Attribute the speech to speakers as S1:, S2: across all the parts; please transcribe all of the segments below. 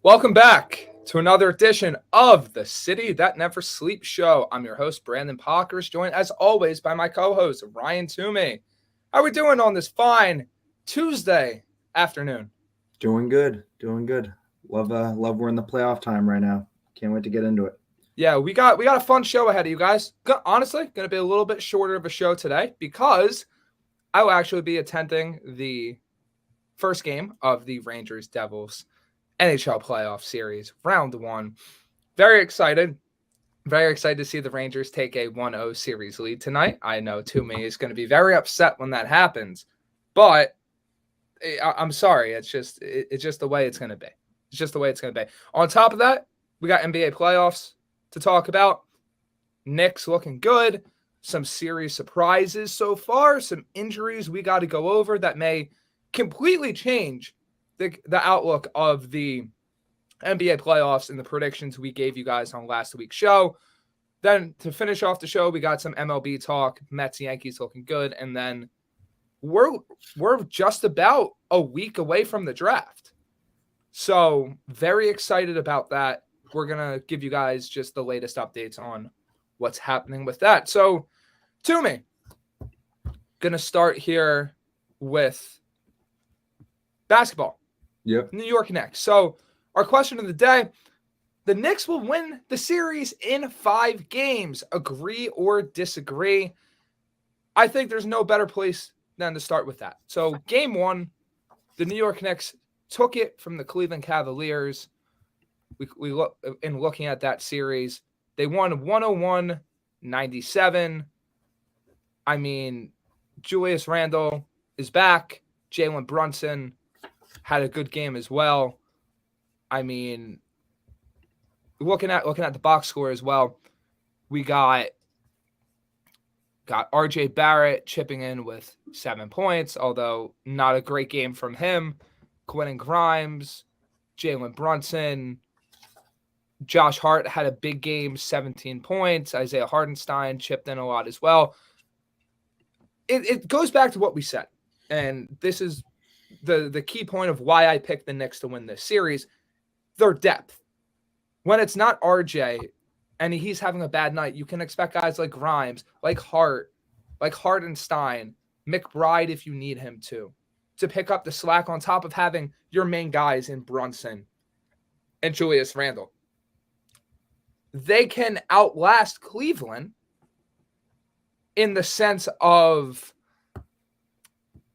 S1: Welcome back to another edition of the City That Never Sleeps show. I'm your host, Brandon Pockers, joined as always by my co-host, Ryan Toomey. How are we doing on this fine Tuesday afternoon?
S2: Doing good. Love we're in the playoff time right now. Can't wait to get into it.
S1: Yeah, we got a fun show ahead of you guys. Honestly, going to be a little bit shorter of a show today because I will actually be attending the first game of the Rangers-Devils NHL playoff series, round one. Very excited to see the Rangers take a 1-0 series lead tonight. I know Toomey is going to be very upset when that happens, but I'm sorry. It's just the way it's going to be. It's just the way it's going to be. On top of that, we got NBA playoffs to talk about. Knicks looking good. Some serious surprises so far. Some injuries we got to go over that may completely change the outlook of the NBA playoffs and the predictions we gave you guys on last week's show. Then to finish off the show, we got some MLB talk. Mets, Yankees looking good. And then we're just about a week away from the draft. So very excited about that. We're going to give you guys just the latest updates on what's happening with that. So, Toomey, going to start here with basketball.
S2: Yep.
S1: New York Knicks. So our question of the day, the Knicks will win the series in 5 games. Agree or disagree? I think there's no better place than to start with that. So game 1, the New York Knicks took it from the Cleveland Cavaliers. We look in looking at that series, they won 101-97. I mean, Julius Randle is back. Jalen Brunson had a good game as well. I mean, looking at the box score as well, we got RJ Barrett chipping in with 7 points, although not a great game from him. Quentin Grimes, Jalen Brunson, Josh Hart had a big game, 17 points. Isaiah Hartenstein chipped in a lot as well. It goes back to what we said, and this is the key point of why I picked the Knicks to win this series. Their depth. When it's not RJ and he's having a bad night, you can expect guys like Grimes, like Hart, like Hartenstein, McBride if you need him to pick up the slack on top of having your main guys in Brunson and Julius Randle. They can outlast Cleveland in the sense of,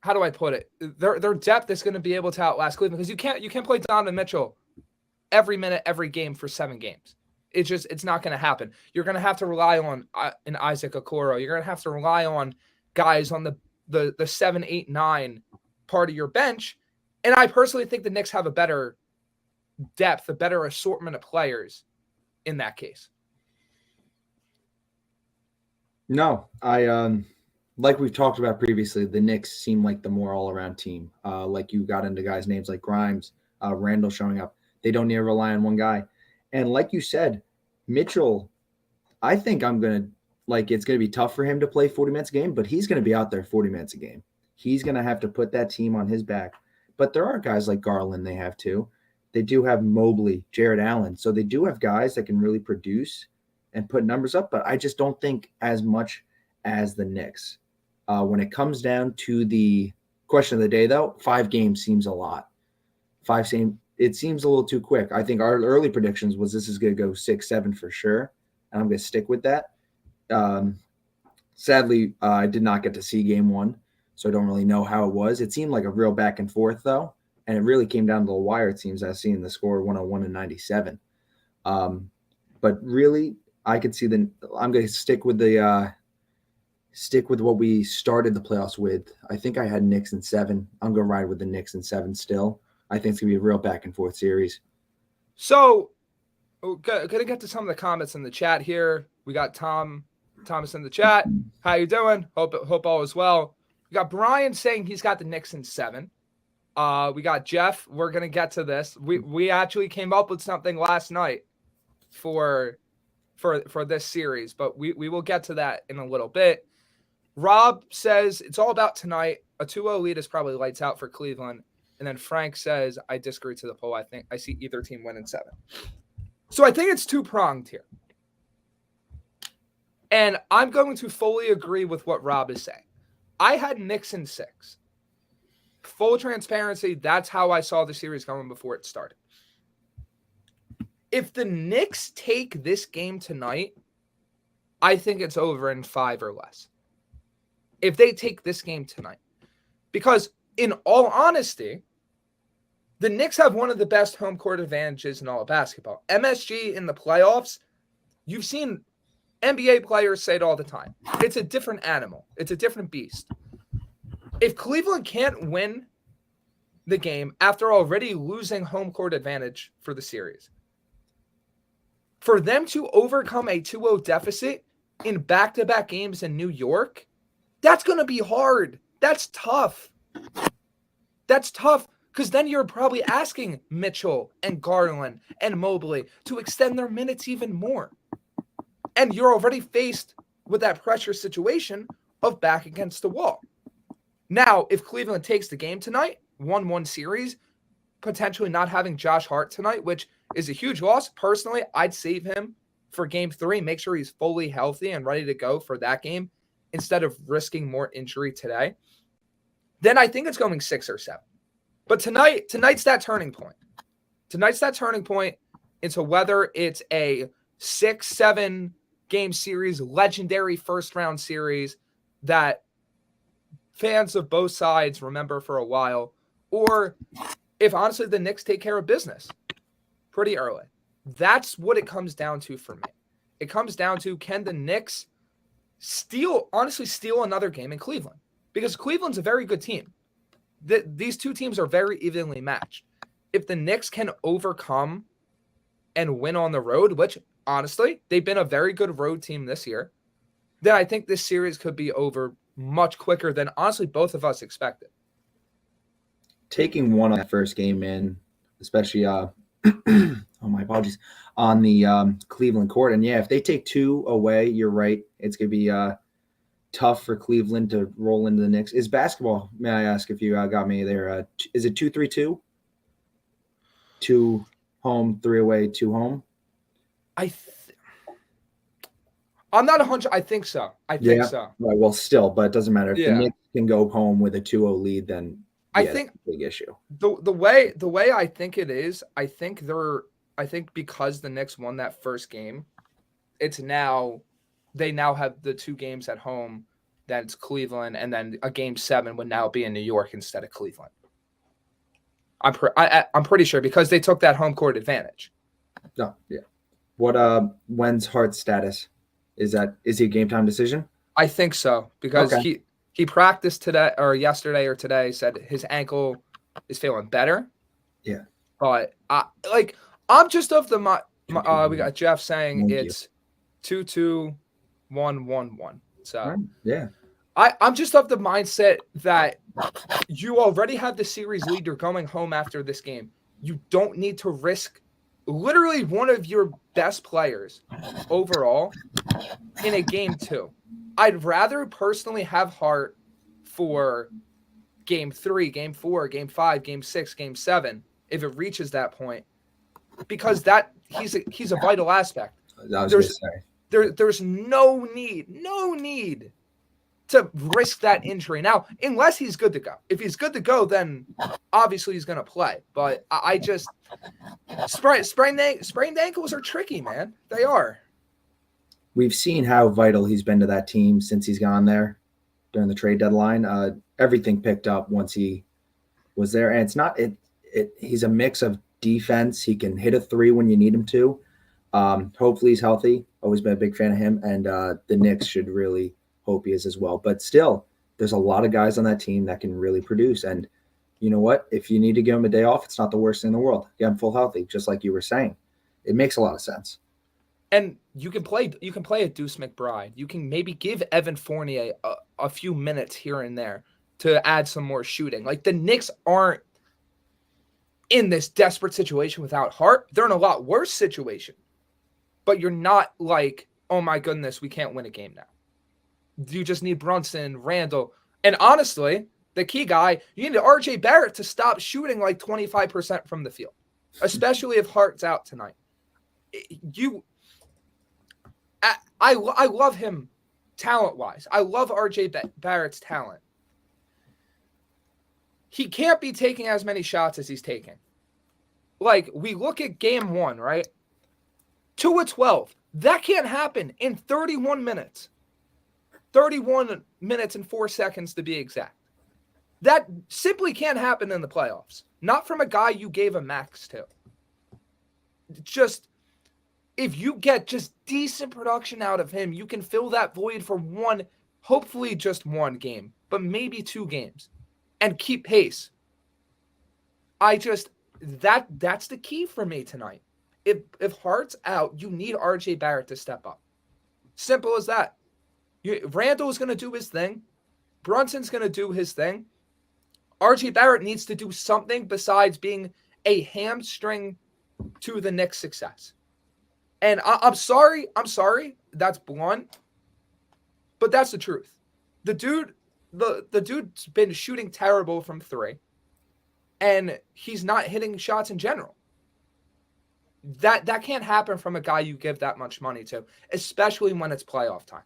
S1: how do I put it? Their depth is going to be able to outlast Cleveland because you can't play Donovan Mitchell every minute, every game for 7 games. It's not going to happen. You're going to have to rely on an Isaac Okoro. You're going to have to rely on guys on the 7, 8, 9 part of your bench. And I personally think the Knicks have a better depth, a better assortment of players in that case.
S2: No, like we've talked about previously, the Knicks seem like the more all-around team. Like you got into guys' names like Grimes, Randall showing up. They don't need to rely on one guy. And like you said, Mitchell, I think it's going to be tough for him to play 40 minutes a game, but he's going to be out there 40 minutes a game. He's going to have to put that team on his back. But there are guys like Garland they have too. They do have Mobley, Jared Allen. So they do have guys that can really produce and put numbers up, but I just don't think as much as the Knicks. When it comes down to the question of the day, though, 5 games seems a lot. It seems a little too quick. I think our early predictions was this is going to go 6-7 for sure, and I'm going to stick with that. Sadly, I did not get to see game 1, so I don't really know how it was. It seemed like a real back and forth, though, and it really came down to the wire, it seems. I've seen the score 101-97. But really, I could see I'm going to stick with what we started the playoffs with. I think I had Knicks in 7. I'm going to ride with the Knicks in 7 still. I think it's going to be a real back and forth series.
S1: So, going to get to some of the comments in the chat here. We got Thomas in the chat. How you doing? Hope all is well. We got Brian saying he's got the Knicks in 7. We got Jeff. We're going to get to this. We actually came up with something last night for this series, but we will get to that in a little bit. Rob says it's all about tonight. A 2-0 lead is probably lights out for Cleveland, And then Frank says, I disagree to the poll. I think I see either team win in 7. So I think it's two-pronged here. And I'm going to fully agree with what Rob is saying. I had Knicks in 6. Full transparency, that's how I saw the series going before it started. If the Knicks take this game tonight, I think it's over in 5 or less. If they take this game tonight. Because in all honesty, the Knicks have one of the best home court advantages in all of basketball. MSG in the playoffs, you've seen NBA players say it all the time. It's a different animal. It's a different beast. If Cleveland can't win the game after already losing home court advantage for the series, for them to overcome a 2-0 deficit in back-to-back games in New York, that's going to be hard. That's tough. That's tough because then you're probably asking Mitchell and Garland and Mobley to extend their minutes even more. And you're already faced with that pressure situation of back against the wall. Now, if Cleveland takes the game tonight, 1-1 series, potentially not having Josh Hart tonight, which is a huge loss. Personally, I'd save him for game 3, make sure he's fully healthy and ready to go for that game instead of risking more injury today. Then I think it's going 6 or 7. But tonight's that turning point. Tonight's that turning point into whether it's a 6-7 game series, legendary first round series that fans of both sides remember for a while, or if honestly the Knicks take care of business pretty early. That's what it comes down to for me. It comes down to, can the Knicks steal another game in Cleveland? Because Cleveland's a very good team. These two teams are very evenly matched. If the Knicks can overcome and win on the road, which honestly, they've been a very good road team this year, then I think this series could be over much quicker than honestly both of us expected.
S2: Taking one on that first game in, especially oh my apologies, on the Cleveland court. And yeah, if they take 2 away, you're right. It's gonna be tough for Cleveland to roll into the Knicks. Is basketball, may I ask if you got me there, is it 2-3-2? 2 home, 3 away, 2 home?
S1: I'm not 100. I think so. I think so.
S2: Right, well, still, but it doesn't matter. If the Knicks can go home with a 2-0 lead, then
S1: I think
S2: that's a big issue.
S1: The way I think it is, I think because the Knicks won that first game, they now have the 2 games at home. That's Cleveland, and then a game 7 would now be in New York instead of Cleveland. I'm pretty sure because they took that home court advantage.
S2: No, yeah. What when's Hart's status? Is he a game time decision?
S1: I think so because he practiced today or yesterday or today, said his ankle is feeling better.
S2: Yeah.
S1: But I'm just of the we got Jeff saying it's 2-2, 1-1-1. So
S2: yeah.
S1: I'm just of the mindset that you already have the series lead. You're going home after this game. You don't need to risk literally one of your best players overall in a game 2. I'd rather personally have Hart for game 3, game 4, game 5, game 6, game 7, if it reaches that point, because that he's a vital aspect. There's no need to risk that injury now, unless he's good to go. If he's good to go, then obviously he's going to play. But I just sprained ankles are tricky, man. They are.
S2: We've seen how vital he's been to that team since he's gone there during the trade deadline. Everything picked up once he was there, and it's not it. He's a mix of defense. He can hit a 3 when you need him to. Hopefully he's healthy. Always been a big fan of him, and the Knicks should really hope he is as well. But still, there's a lot of guys on that team that can really produce. And you know what? If you need to give him a day off, it's not the worst thing in the world. Get him full healthy, just like you were saying. It makes a lot of sense.
S1: And you can play a Deuce McBride. You can maybe give Evan Fournier a few minutes here and there to add some more shooting. Like, the Knicks aren't in this desperate situation without Hart. They're in a lot worse situation. But you're not like, oh my goodness, we can't win a game now. You just need Brunson, Randle. And honestly, the key guy. You need RJ Barrett to stop shooting like 25% from the field, especially if Hart's out tonight. I love him talent-wise. I love RJ Barrett's talent. He can't be taking as many shots as he's taking. Like, we look at game 1, right? 2 of 12. That can't happen in 31 minutes. 31 minutes and 4 seconds to be exact. That simply can't happen in the playoffs. Not from a guy you gave a max to. Just, if you get just decent production out of him, you can fill that void for one, hopefully just one game, but maybe 2 games, and keep pace. That's the key for me tonight. If Hart's out, you need RJ Barrett to step up. Simple as that. Randle is going to do his thing. Brunson's going to do his thing. RJ Barrett needs to do something besides being a hamstring to the Knicks' success. And I'm sorry, that's blunt, but that's the truth. The dude's been shooting terrible from 3, and he's not hitting shots in general. That can't happen from a guy you give that much money to, especially when it's playoff time.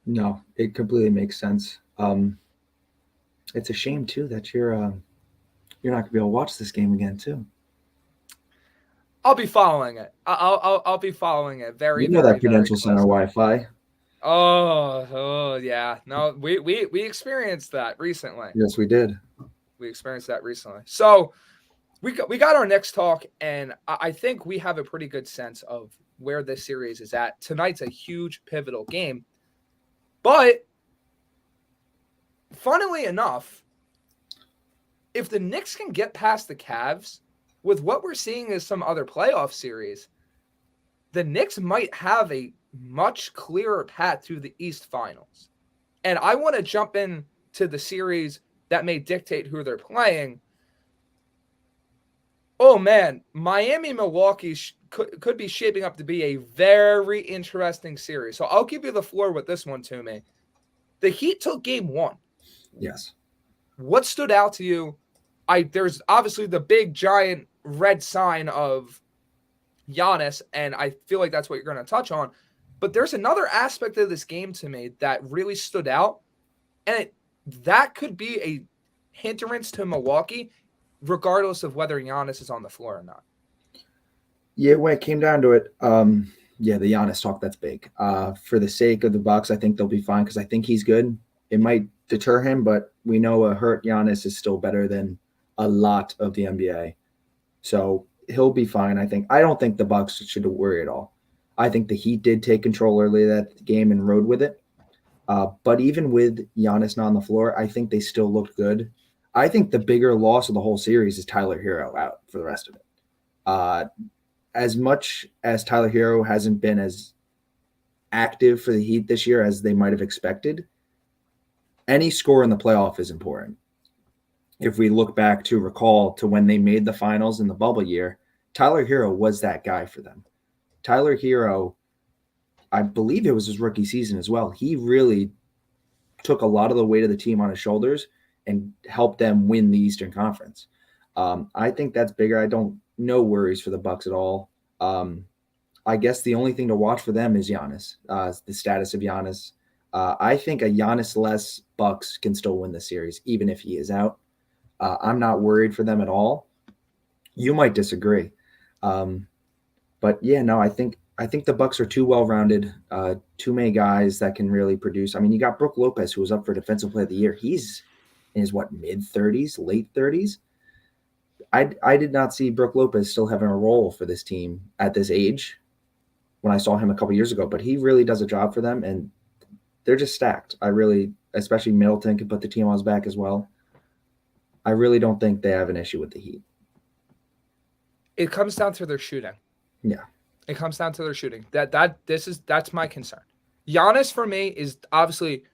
S2: No, it completely makes sense. It's a shame too that you're not gonna be able to watch this game again too.
S1: I'll be following it. I'll be following it very.
S2: You know
S1: very,
S2: that Prudential Center Wi-Fi.
S1: Oh yeah. No, we experienced that recently.
S2: Yes, we did.
S1: We experienced that recently. So we got our next talk, and I think we have a pretty good sense of where this series is at. Tonight's a huge pivotal game, but funnily enough, if the Knicks can get past the Cavs, with what we're seeing as some other playoff series, the Knicks might have a much clearer path to the East Finals. And I want to jump in to the series that may dictate who they're playing. Oh, man, Miami-Milwaukee could be shaping up to be a very interesting series. So I'll give you the floor with this one, Toomey. The Heat took game 1.
S2: Yes.
S1: What stood out to you? There's obviously the big, giant red sign of Giannis, and I feel like that's what you're going to touch on. But there's another aspect of this game to me that really stood out, and that could be a hindrance to Milwaukee, regardless of whether Giannis is on the floor or not.
S2: Yeah, when it came down to it, the Giannis talk, that's big. For the sake of the Bucks, I think they'll be fine because I think he's good. It might deter him, but we know a hurt Giannis is still better than a lot of the NBA. So he'll be fine, I think. I don't think the Bucks should worry at all. I think the Heat did take control early that game and rode with it. But even with Giannis not on the floor, I think they still looked good. I think the bigger loss of the whole series is Tyler Hero out for the rest of it. As much as Tyler Hero hasn't been as active for the Heat this year as they might have expected, any score in the playoff is important. If we look back to recall to when they made the finals in the bubble year, Tyler Hero was that guy for them. Tyler Hero, I believe it was his rookie season as well. He really took a lot of the weight of the team on his shoulders and helped them win the Eastern Conference. I think that's bigger. No worries for the Bucks at all. I guess the only thing to watch for them is Giannis, the status of Giannis. I think a Giannis-less Bucks can still win the series, even if he is out. I'm not worried for them at all. You might disagree. But yeah, no, I think the Bucks are too well-rounded, too many guys that can really produce. I mean, you got Brook Lopez, who was up for Defensive Player of the Year. He's in his, mid-30s, late 30s? I did not see Brook Lopez still having a role for this team at this age when I saw him a couple years ago, but he really does a job for them, and they're just stacked. Especially Middleton can put the team on his back as well. I really don't think they have an issue with the Heat.
S1: It comes down to their shooting.
S2: Yeah.
S1: It comes down to their shooting. That's my concern. Giannis for me is obviously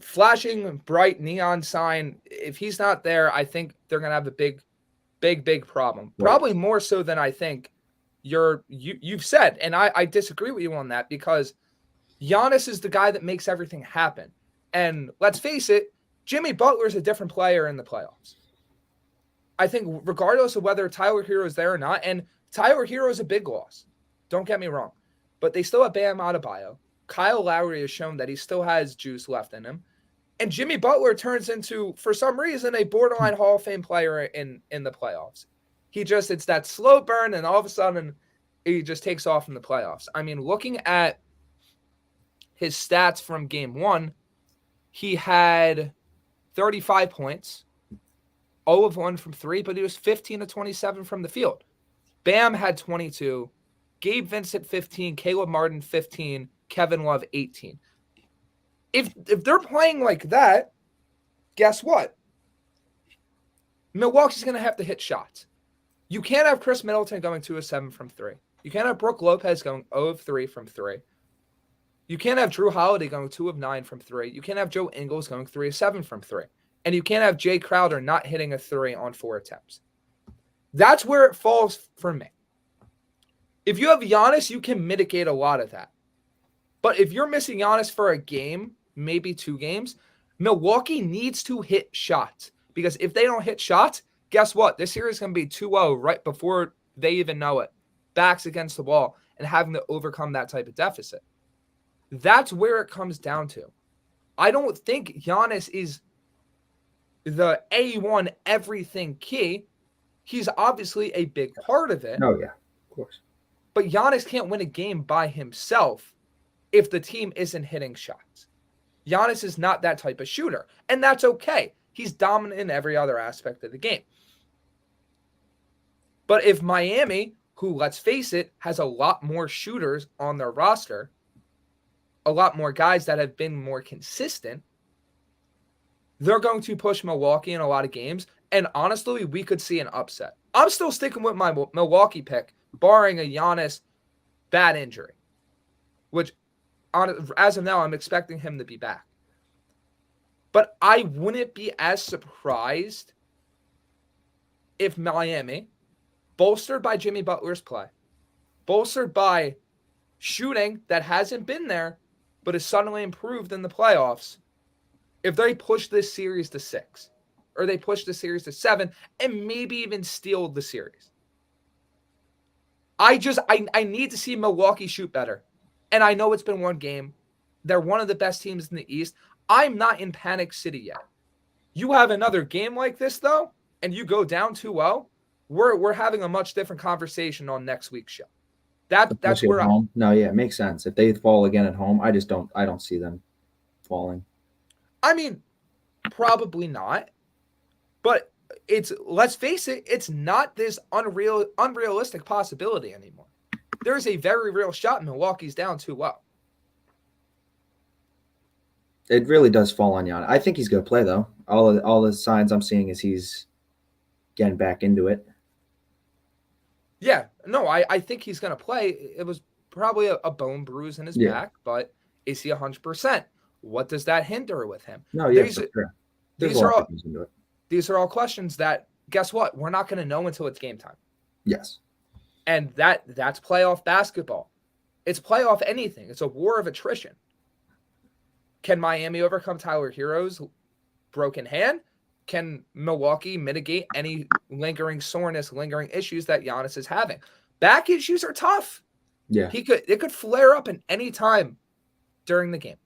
S1: flashing bright neon sign. If he's not there, I think they're gonna have a big problem. Right. Probably more so than I think you've said, and I disagree with you on that because Giannis is the guy that makes everything happen. And let's face it, Jimmy Butler is a different player in the playoffs. I think regardless of whether Tyler Hero is there or not, and Tyler Hero is a big loss. Don't get me wrong. But they still have Bam Adebayo. Kyle Lowry has shown that he still has juice left in him. And Jimmy Butler turns into, for some reason, a borderline Hall of Fame player in the playoffs. It's that slow burn, and all of a sudden, he just takes off in the playoffs. I mean, looking at his stats from game 1, he had 35 points, 0 of 1 from 3, but he was 15 of 27 from the field. Bam had 22, Gabe Vincent 15, Caleb Martin 15, Kevin Love 18. If they're playing like that, guess what? Milwaukee's going to have to hit shots. You can't have Chris Middleton going 2 of 7 from 3. You can't have Brook Lopez going 0 of 3 from 3. You can't have Drew Holiday going 2 of 9 from 3. You can't have Joe Ingles going 3 of 7 from 3. And you can't have Jay Crowder not hitting a 3 on 4 attempts. That's where it falls for me. If you have Giannis, you can mitigate a lot of that. But if you're missing Giannis for a game, maybe 2 games, Milwaukee needs to hit shots. Because if they don't hit shots, guess what? This series is going to be 2-0 right before they even know it. Backs against the wall and having to overcome that type of deficit. That's where it comes down to. I don't think Giannis is the A1 everything key. He's obviously a big part of it.
S2: Oh, yeah, of course.
S1: But Giannis can't win a game by himself if the team isn't hitting shots. Giannis is not that type of shooter, and that's okay. He's dominant in every other aspect of the game. But if Miami, who, let's face it, has a lot more shooters on their roster, a lot more guys that have been more consistent, they're going to push Milwaukee in a lot of games. And honestly, we could see an upset. I'm still sticking with my Milwaukee pick, barring a Giannis bad injury, which as of now, I'm expecting him to be back. But I wouldn't be as surprised if Miami, bolstered by Jimmy Butler's play, bolstered by shooting that hasn't been there, but is suddenly improved in the playoffs, if they push this series to 6, or they push the series to 7, and maybe even steal the series. I need to see Milwaukee shoot better. And I know it's been one game. They're one of the best teams in the East. I'm not in panic city yet. You have another game like this, though, and you go down 2-0, we're having a much different conversation on next week's show. That's where
S2: I'm. No, yeah, it makes sense. If they fall again at home, I don't see them falling.
S1: I mean, probably not. But let's face it, it's not this unrealistic possibility anymore. There's a very real shot Milwaukee's down 2-0.
S2: It really does fall on Giannis. I think he's going to play, though. All the signs I'm seeing is he's getting back into it.
S1: Yeah, no, I think he's going to play. It was probably a bone bruise in his back, but is he 100%? What does that hinder with him?
S2: No, yeah, for sure.
S1: These are all questions that, guess what? We're not going to know until it's game time.
S2: Yes.
S1: And that's playoff basketball. It's playoff anything. It's a war of attrition. Can Miami overcome Tyler Hero's broken hand? Can Milwaukee mitigate any lingering soreness, lingering issues that Giannis is having? Back issues are tough.
S2: Yeah.
S1: It could flare up at any time during the game.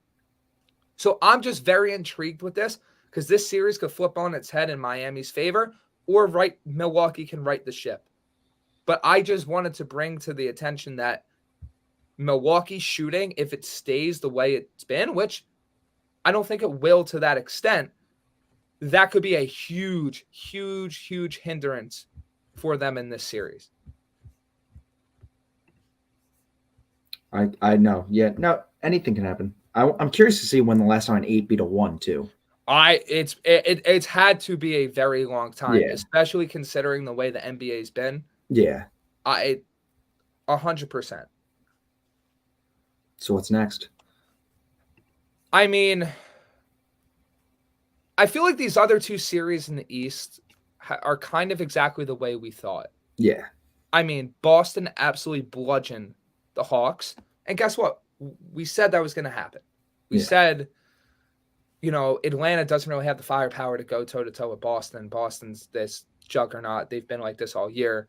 S1: So I'm just very intrigued with this because this series could flip on its head in Miami's favor, or Milwaukee can right the ship. But I just wanted to bring to the attention that Milwaukee shooting, if it stays the way it's been, which I don't think it will to that extent, that could be a huge, huge, huge hindrance for them in this series.
S2: I know. Yeah. No, anything can happen. I'm curious to see when the last time an 8 beat a 1 too.
S1: It's had to be a very long time, especially considering the way the NBA's been.
S2: Yeah.
S1: 100%.
S2: So what's next?
S1: I mean, I feel like these other 2 series in the East are kind of exactly the way we thought.
S2: Yeah.
S1: I mean, Boston absolutely bludgeoned the Hawks. And guess what? We said that was going to happen. We said Atlanta doesn't really have the firepower to go toe-to-toe with Boston. Boston's this juggernaut. They've been like this all year.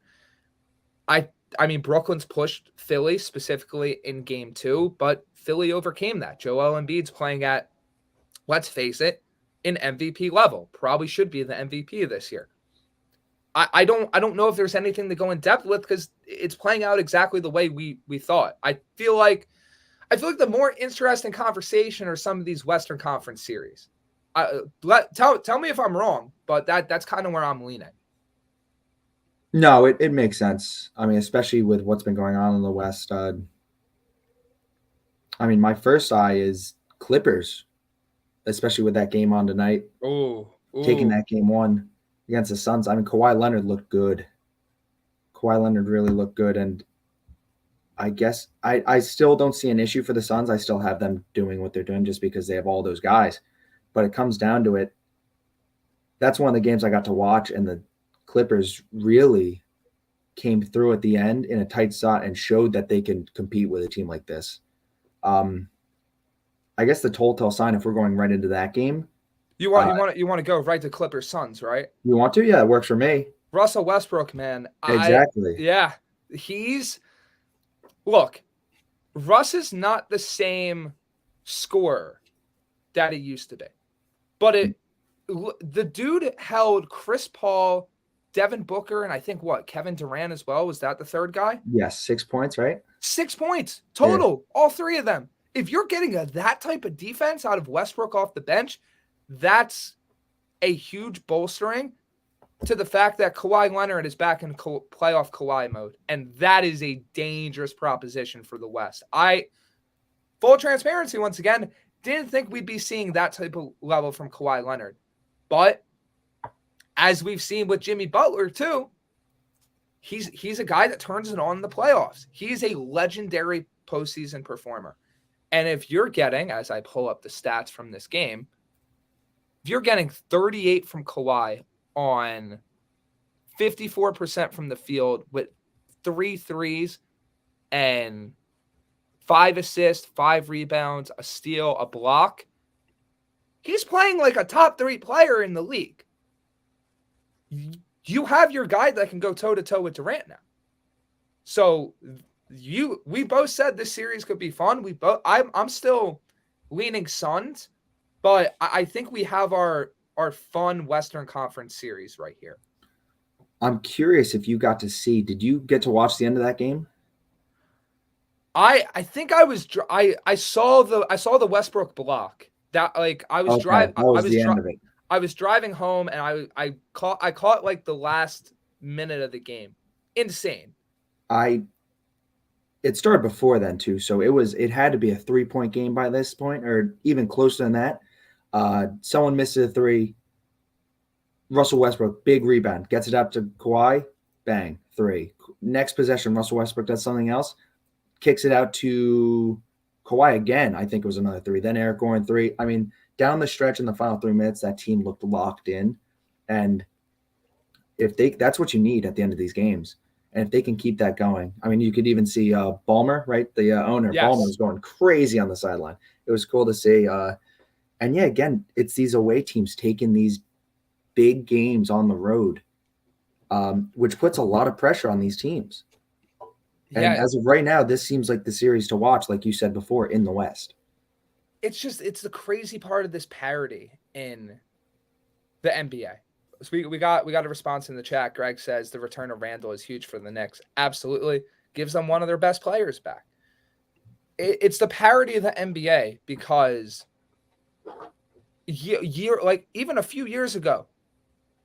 S1: I mean, Brooklyn's pushed Philly specifically in game 2, but Philly overcame that. Joel Embiid's playing at, let's face it, an MVP level. Probably should be the MVP this year. I don't know if there's anything to go in depth with because it's playing out exactly the way we thought. I feel like the more interesting conversation are some of these Western Conference series. Tell me if I'm wrong, but that's kind of where I'm leaning.
S2: No, it makes sense. I mean, especially with what's been going on in the West. I mean, my first eye is Clippers, especially with that game on tonight. Taking that game 1 against the Suns. I mean, Kawhi Leonard looked good. Kawhi Leonard really looked good. And I guess I still don't see an issue for the Suns. I still have them doing what they're doing just because they have all those guys. But it comes down to it. That's one of the games I got to watch, and the Clippers really came through at the end in a tight spot and showed that they can compete with a team like this. I guess the telltale sign, if we're going right into that game,
S1: you want to go right to Clippers Suns, right?
S2: You want to? Yeah, it works for me.
S1: Russell Westbrook, man.
S2: Exactly.
S1: Look, Russ is not the same scorer that he used to be, but the dude held Chris Paul, Devin Booker, and I think Kevin Durant as well. Was that the third guy?
S2: Yes, 6 points, right?
S1: 6 points total, all 3 of them. If you're getting that type of defense out of Westbrook off the bench, that's a huge bolstering to the fact that Kawhi Leonard is back in playoff Kawhi mode, and that is a dangerous proposition for the West. Full transparency, once again, didn't think we'd be seeing that type of level from Kawhi Leonard. But as we've seen with Jimmy Butler too, he's a guy that turns it on in the playoffs. He's a legendary postseason performer. And if you're getting, as I pull up the stats from this game, if you're getting 38 from Kawhi on 54% from the field with 3 threes and 5 assists, 5 rebounds, a steal, a block, he's playing like a top 3 player in the league. You have your guy that can go toe-to-toe with Durant now. So we both said this series could be fun. I'm still leaning Suns, but I think we have our fun Western Conference series right here.
S2: I'm curious if you got to see. Did you get to watch the end of that game?
S1: I think I was. I saw the Westbrook block. That I was driving.
S2: That was the end of it.
S1: I was driving home and I caught like the last minute of the game. Insane.
S2: It started before then too, so it had to be a 3-point game by this point, or even closer than that. Someone missed a 3. Russell Westbrook, big rebound, gets it up to Kawhi, bang, 3. Next possession, Russell Westbrook does something else, kicks it out to Kawhi again. I think it was another 3. Then Eric Gordon 3. I mean, down the stretch in the final 3 minutes, that team looked locked in, and that's what you need at the end of these games. And if they can keep that going, I mean, you could even see Ballmer, right? The owner, yes. Ballmer was going crazy on the sideline. It was cool to see. And yeah, again, it's these away teams taking these big games on the road, which puts a lot of pressure on these teams. And as of right now, this seems like the series to watch, like you said before, in the West.
S1: It's the crazy part of this parity in the NBA. So we got a response in the chat. Greg says the return of Randle is huge for the Knicks. Absolutely. Gives them one of their best players back. It's the parity of the NBA because even a few years ago,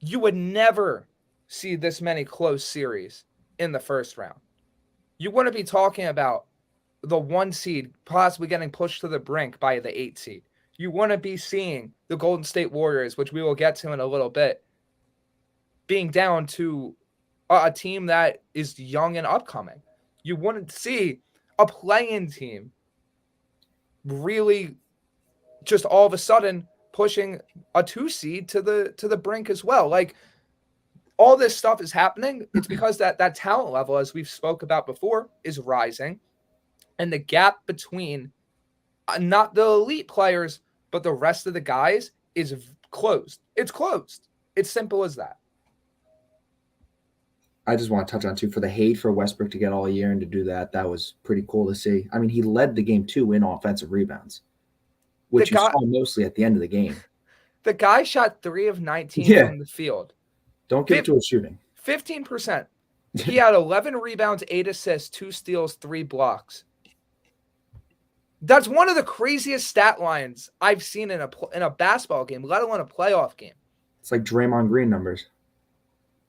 S1: you would never see this many close series in the first round. You wouldn't be talking about the 1 seed possibly getting pushed to the brink by the 8 seed. You wouldn't be seeing the Golden State Warriors, which we will get to in a little bit, being down to a team that is young and upcoming. You wouldn't see a play-in team really just all of a sudden pushing a 2 seed to the brink as well. Like, all this stuff is happening. It's because that talent level, as we've spoke about before, is rising. And the gap between not the elite players, but the rest of the guys is closed. It's closed. It's simple as that.
S2: I just want to touch on too, for the hate for Westbrook to get all year and to do that. That was pretty cool to see. I mean, he led the game too in offensive rebounds, which you saw mostly at the end of the game.
S1: The guy shot 3 of 19 from the field.
S2: Don't give it to his shooting.
S1: 15%. He had 11 rebounds, 8 assists, 2 steals, 3 blocks. That's one of the craziest stat lines I've seen in a basketball game, let alone a playoff game.
S2: It's like Draymond Green numbers.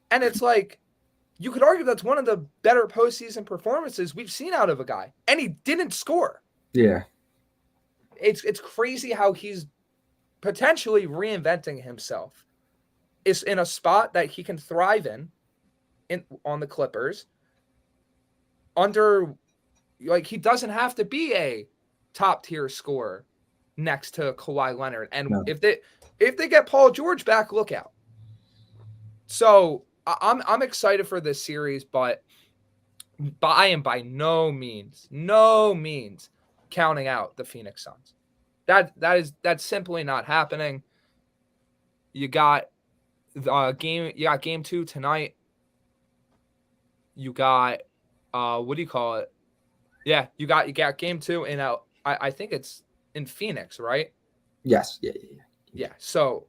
S1: And it's like, you could argue that's one of the better postseason performances we've seen out of a guy. And he didn't score.
S2: Yeah.
S1: It's crazy how he's potentially reinventing himself. Is in a spot that he can thrive in on the Clippers. Under, like, he doesn't have to be a top tier scorer next to Kawhi Leonard. And if they get Paul George back, look out. So I'm excited for this series, but I am by no means counting out the Phoenix Suns. That's simply not happening. You got game 2 tonight. You got what do you call it? Yeah, you got game 2 in I think it's in Phoenix, right?
S2: Yes.
S1: Yeah. So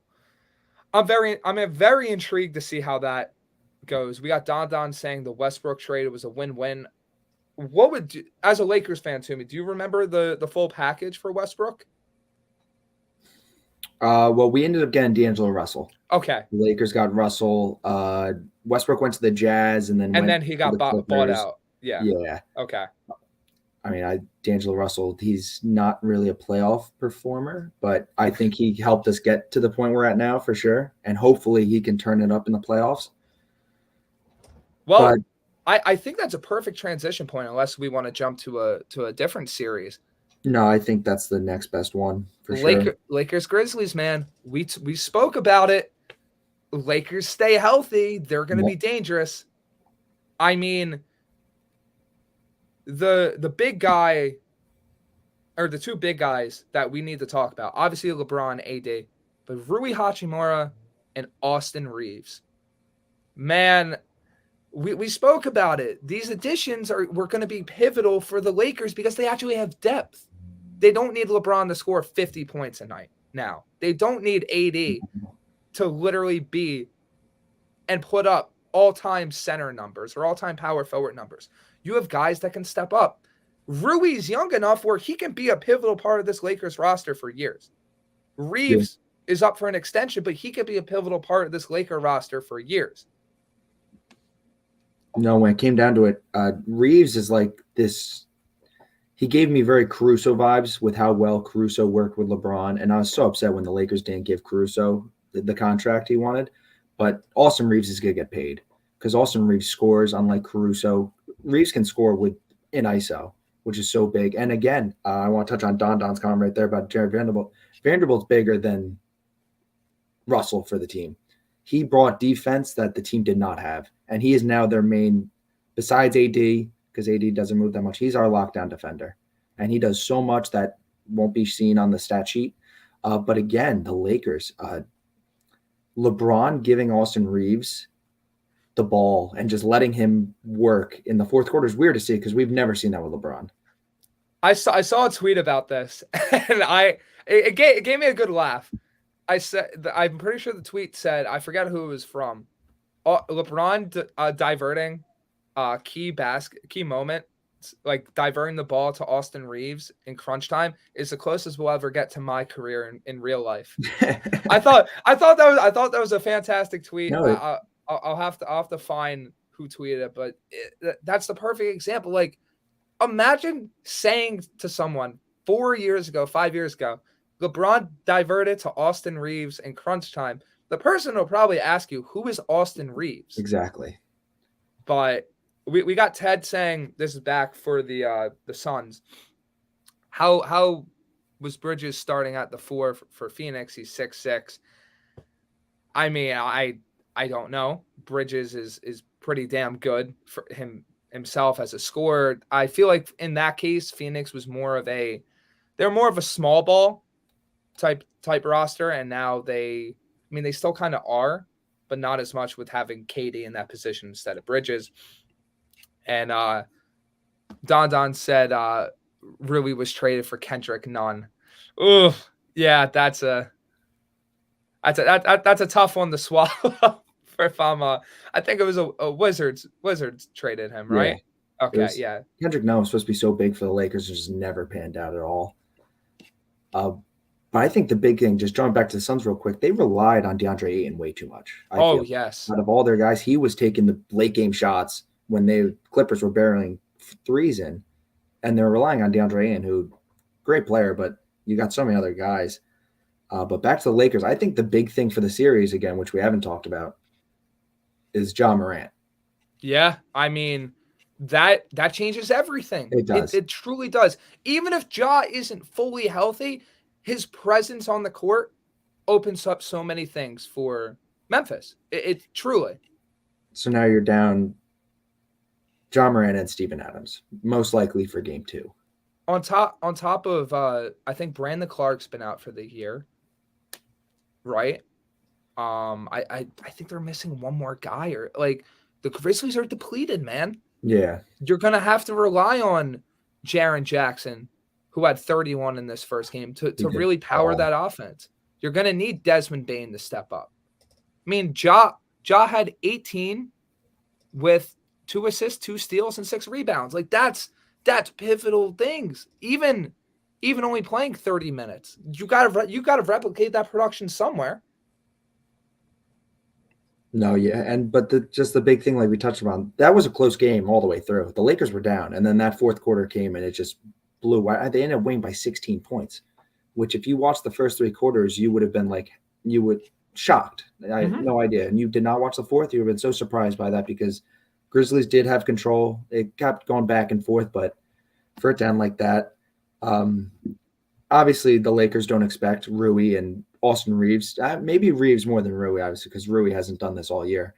S1: I'm very intrigued to see how that goes. We got Don saying the Westbrook trade was a win-win. What would you, as a Lakers fan, Toomey, do you remember the full package for Westbrook?
S2: Well, we ended up getting D'Angelo Russell.
S1: Okay.
S2: The Lakers got Russell. Westbrook went to the Jazz, and then
S1: he got bought out. Yeah.
S2: Yeah.
S1: Okay.
S2: I mean, D'Angelo Russell, he's not really a playoff performer, but I think he helped us get to the point we're at now for sure, and hopefully he can turn it up in the playoffs.
S1: Well, I think that's a perfect transition point, unless we want to jump to a different series.
S2: No, I think that's the next best one for sure.
S1: Lakers Grizzlies, man. We spoke about it. Lakers stay healthy. They're going to be dangerous. I mean, the big guy, or the two big guys that we need to talk about, obviously LeBron, AD, but Rui Hachimura and Austin Reeves. Man, we spoke about it. These additions were going to be pivotal for the Lakers because they actually have depth. They don't need LeBron to score 50 points a night now. They don't need AD to literally be and put up all-time center numbers or all-time power forward numbers. You have guys that can step up. Rui's young enough where he can be a pivotal part of this Lakers roster for years. Reeves is up for an extension, but he could be a pivotal part of this Laker roster for years.
S2: No, when it came down to it, Reeves is like this. He gave me very Caruso vibes with how well Caruso worked with LeBron. And I was so upset when the Lakers didn't give Caruso the contract he wanted. But Austin Reeves is going to get paid because Austin Reeves scores, unlike Caruso. Reeves can score in ISO, which is so big. And again, I want to touch on Don's comment right there about Jared Vanderbilt. Vanderbilt's bigger than Russell for the team. He brought defense that the team did not have. And he is now their main, besides AD, because AD doesn't move that much. He's our lockdown defender. And he does so much that won't be seen on the stat sheet. But again, the Lakers, LeBron giving Austin Reeves the ball and just letting him work in the fourth quarter is weird to see because we've never seen that with LeBron.
S1: I saw a tweet about this, and it gave me a good laugh. I'm pretty sure the tweet said, I forget who it was from. LeBron diverting key moment, like diverting the ball to Austin Reeves in crunch time is the closest we'll ever get to my career in real life. I thought that was a fantastic tweet. No, I'll have to find who tweeted it, but that's the perfect example. Like, imagine saying to someone 5 years ago, LeBron diverted to Austin Reeves in crunch time. The person will probably ask you, who is Austin Reeves?
S2: Exactly.
S1: But we got Ted saying this is back for the Suns. How was Bridges starting at the 4 for Phoenix? He's 6'6". I mean, I don't know. Bridges is pretty damn good for himself as a scorer. I feel like in that case, Phoenix was more of a small ball type roster, and now they still kind of are, but not as much with having KD in that position instead of Bridges. And Don said Rui was traded for Kendrick Nunn. Ooh, yeah, that's a tough one to swallow. If I think it was a Wizards traded him, right?
S2: Yeah.
S1: Okay, yeah.
S2: Kendrick Nunn was supposed to be so big for the Lakers, and just never panned out at all. But I think the big thing, just drawing back to the Suns real quick, they relied on DeAndre Ayton way too much. I feel.
S1: Yes.
S2: Out of all their guys, he was taking the late game shots when the Clippers were barreling threes in, and they're relying on DeAndre Ayton, who great player, but you got so many other guys. But back to the Lakers, I think the big thing for the series, again, which we haven't talked about, is Ja Morant.
S1: Yeah, I mean, that changes everything.
S2: It does.
S1: It truly does. Even if Ja isn't fully healthy, his presence on the court opens up so many things for Memphis. It truly.
S2: So now you're down Ja Morant and Steven Adams, most likely for game 2.
S1: On top of I think Brandon Clark's been out for the year. Right? I think they're missing one more guy, or like the Grizzlies are depleted, man.
S2: Yeah.
S1: You're gonna have to rely on Jaren Jackson, who had 31 in this first game, to really power that offense. You're gonna need Desmond Bane to step up. I mean, Ja had 18 with 2 assists, 2 steals, and 6 rebounds. Like that's pivotal things. Even only playing 30 minutes, you gotta replicate that production somewhere.
S2: No, yeah, but the big thing, like we touched on, that was a close game all the way through. The Lakers were down, and then that fourth quarter came, and it just blew. They ended up winning by 16 points, which if you watched the first 3 quarters, you would have been shocked. I had no idea, and you did not watch the fourth. You would have been so surprised by that because Grizzlies did have control. It kept going back and forth, but for it to end like that, obviously the Lakers don't expect Rui and Austin Reeves, maybe Reeves more than Rui, obviously, because Rui hasn't done this all year.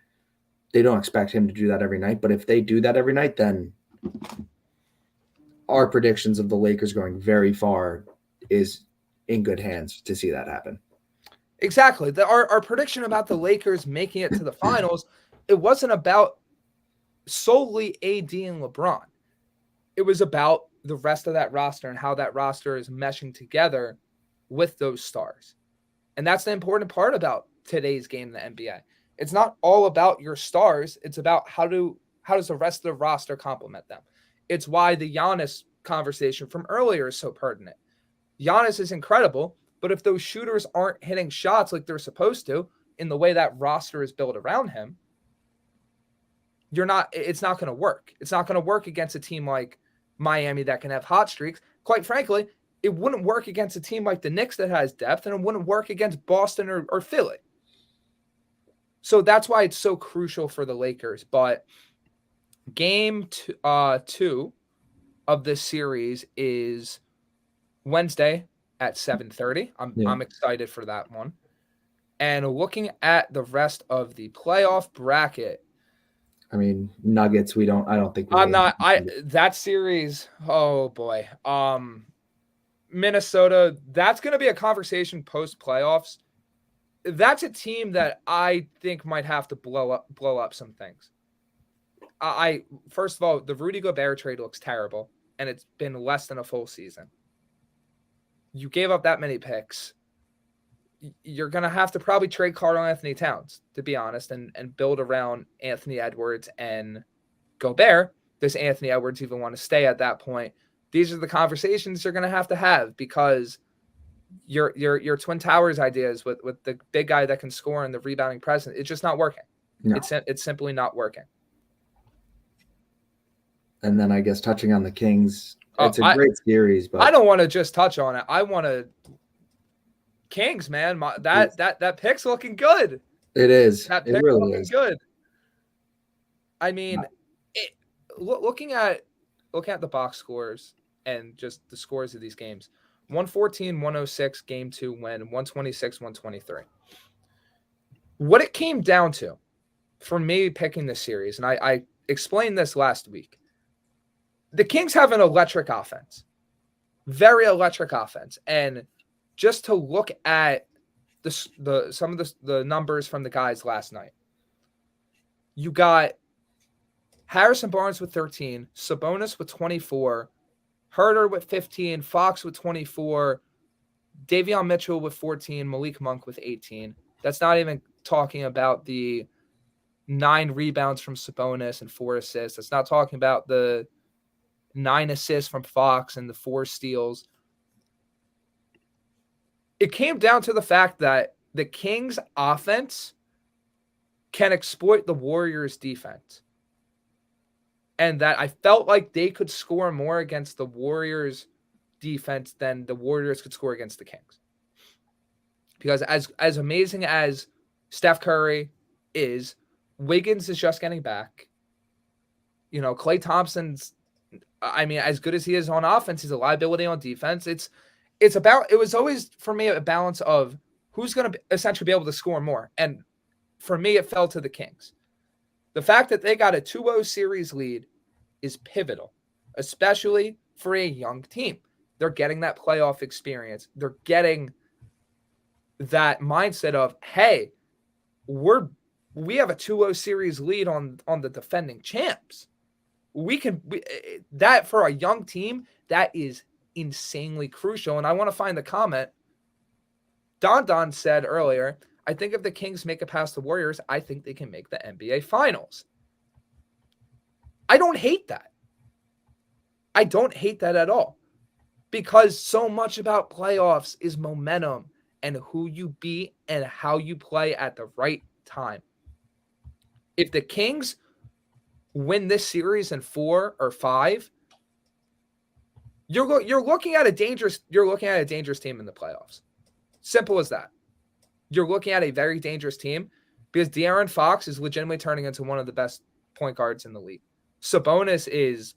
S2: They don't expect him to do that every night, but if they do that every night, then our predictions of the Lakers going very far is in good hands to see that happen.
S1: Exactly. Our prediction about the Lakers making it to the finals, it wasn't about solely AD and LeBron. It was about the rest of that roster and how that roster is meshing together with those stars. And that's the important part about today's game in the NBA. It's not all about your stars. It's about how does the rest of the roster complement them. It's why the Giannis conversation from earlier is so pertinent. Giannis is incredible, but if those shooters aren't hitting shots like they're supposed to in the way that roster is built around him, it's not going to work. It's not going to work against a team like Miami that can have hot streaks. Quite frankly, it wouldn't work against a team like the Knicks that has depth, and it wouldn't work against Boston or Philly. So that's why it's so crucial for the Lakers. But game 2 of this series is Wednesday at 7:30. I'm excited for that one. And looking at the rest of the playoff bracket,
S2: I mean, Nuggets, I don't think
S1: that series, oh boy. Minnesota, that's going to be a conversation post playoffs. That's a team that I think might have to blow up some things. First of all, the Rudy Gobert trade looks terrible, and it's been less than a full season. You gave up that many picks. You're going to have to probably trade Karl-Anthony Towns, to be honest, and build around Anthony Edwards and Gobert. Does Anthony Edwards even want to stay at that point? These are the conversations you're going to have because your Twin Towers ideas with the big guy that can score and the rebounding presence, it's just not working. No. It's simply not working. And
S2: then I guess touching on the Kings, it's a great series, but
S1: I don't want to just touch on it. I want to Kings, man. That pick's looking good.
S2: It is.
S1: That pick's
S2: really
S1: looking
S2: is
S1: good. I mean, looking at the box scores and just the scores of these games, 114-106 game 2 win, 126-123. What it came down to for me picking this series, and I explained this last week, the Kings have an electric offense, very electric offense, and just to look at some of the numbers from the guys last night. You got Harrison Barnes with 13, Sabonis with 24, Herter with 15, Fox with 24, Davion Mitchell with 14, Malik Monk with 18. That's not even talking about the 9 rebounds from Sabonis and 4 assists. That's not talking about the 9 assists from Fox and the 4 steals. It came down to the fact that the Kings offense can exploit the Warriors defense. And that I felt like they could score more against the Warriors defense than the Warriors could score against the Kings. Because as amazing as Steph Curry is, Wiggins is just getting back. You know, Klay Thompson's, I mean, as good as he is on offense, he's a liability on defense. It was always, for me, a balance of who's going to essentially be able to score more. And for me, it fell to the Kings. The fact that they got a 2-0 series lead is pivotal, especially for a young team. They're getting that playoff experience. They're getting that mindset of, hey, we have a 2-0 series lead on the defending champs. That for a young team, that is insanely crucial. And I want to find the comment. Don said earlier, I think if the Kings make it past the Warriors, I think they can make the NBA Finals. I don't hate that. I don't hate that at all. Because so much about playoffs is momentum and who you beat and how you play at the right time. If the Kings win this series in 4 or 5, you're looking at a dangerous team in the playoffs. Simple as that. You're looking at a very dangerous team because De'Aaron Fox is legitimately turning into one of the best point guards in the league. Sabonis is,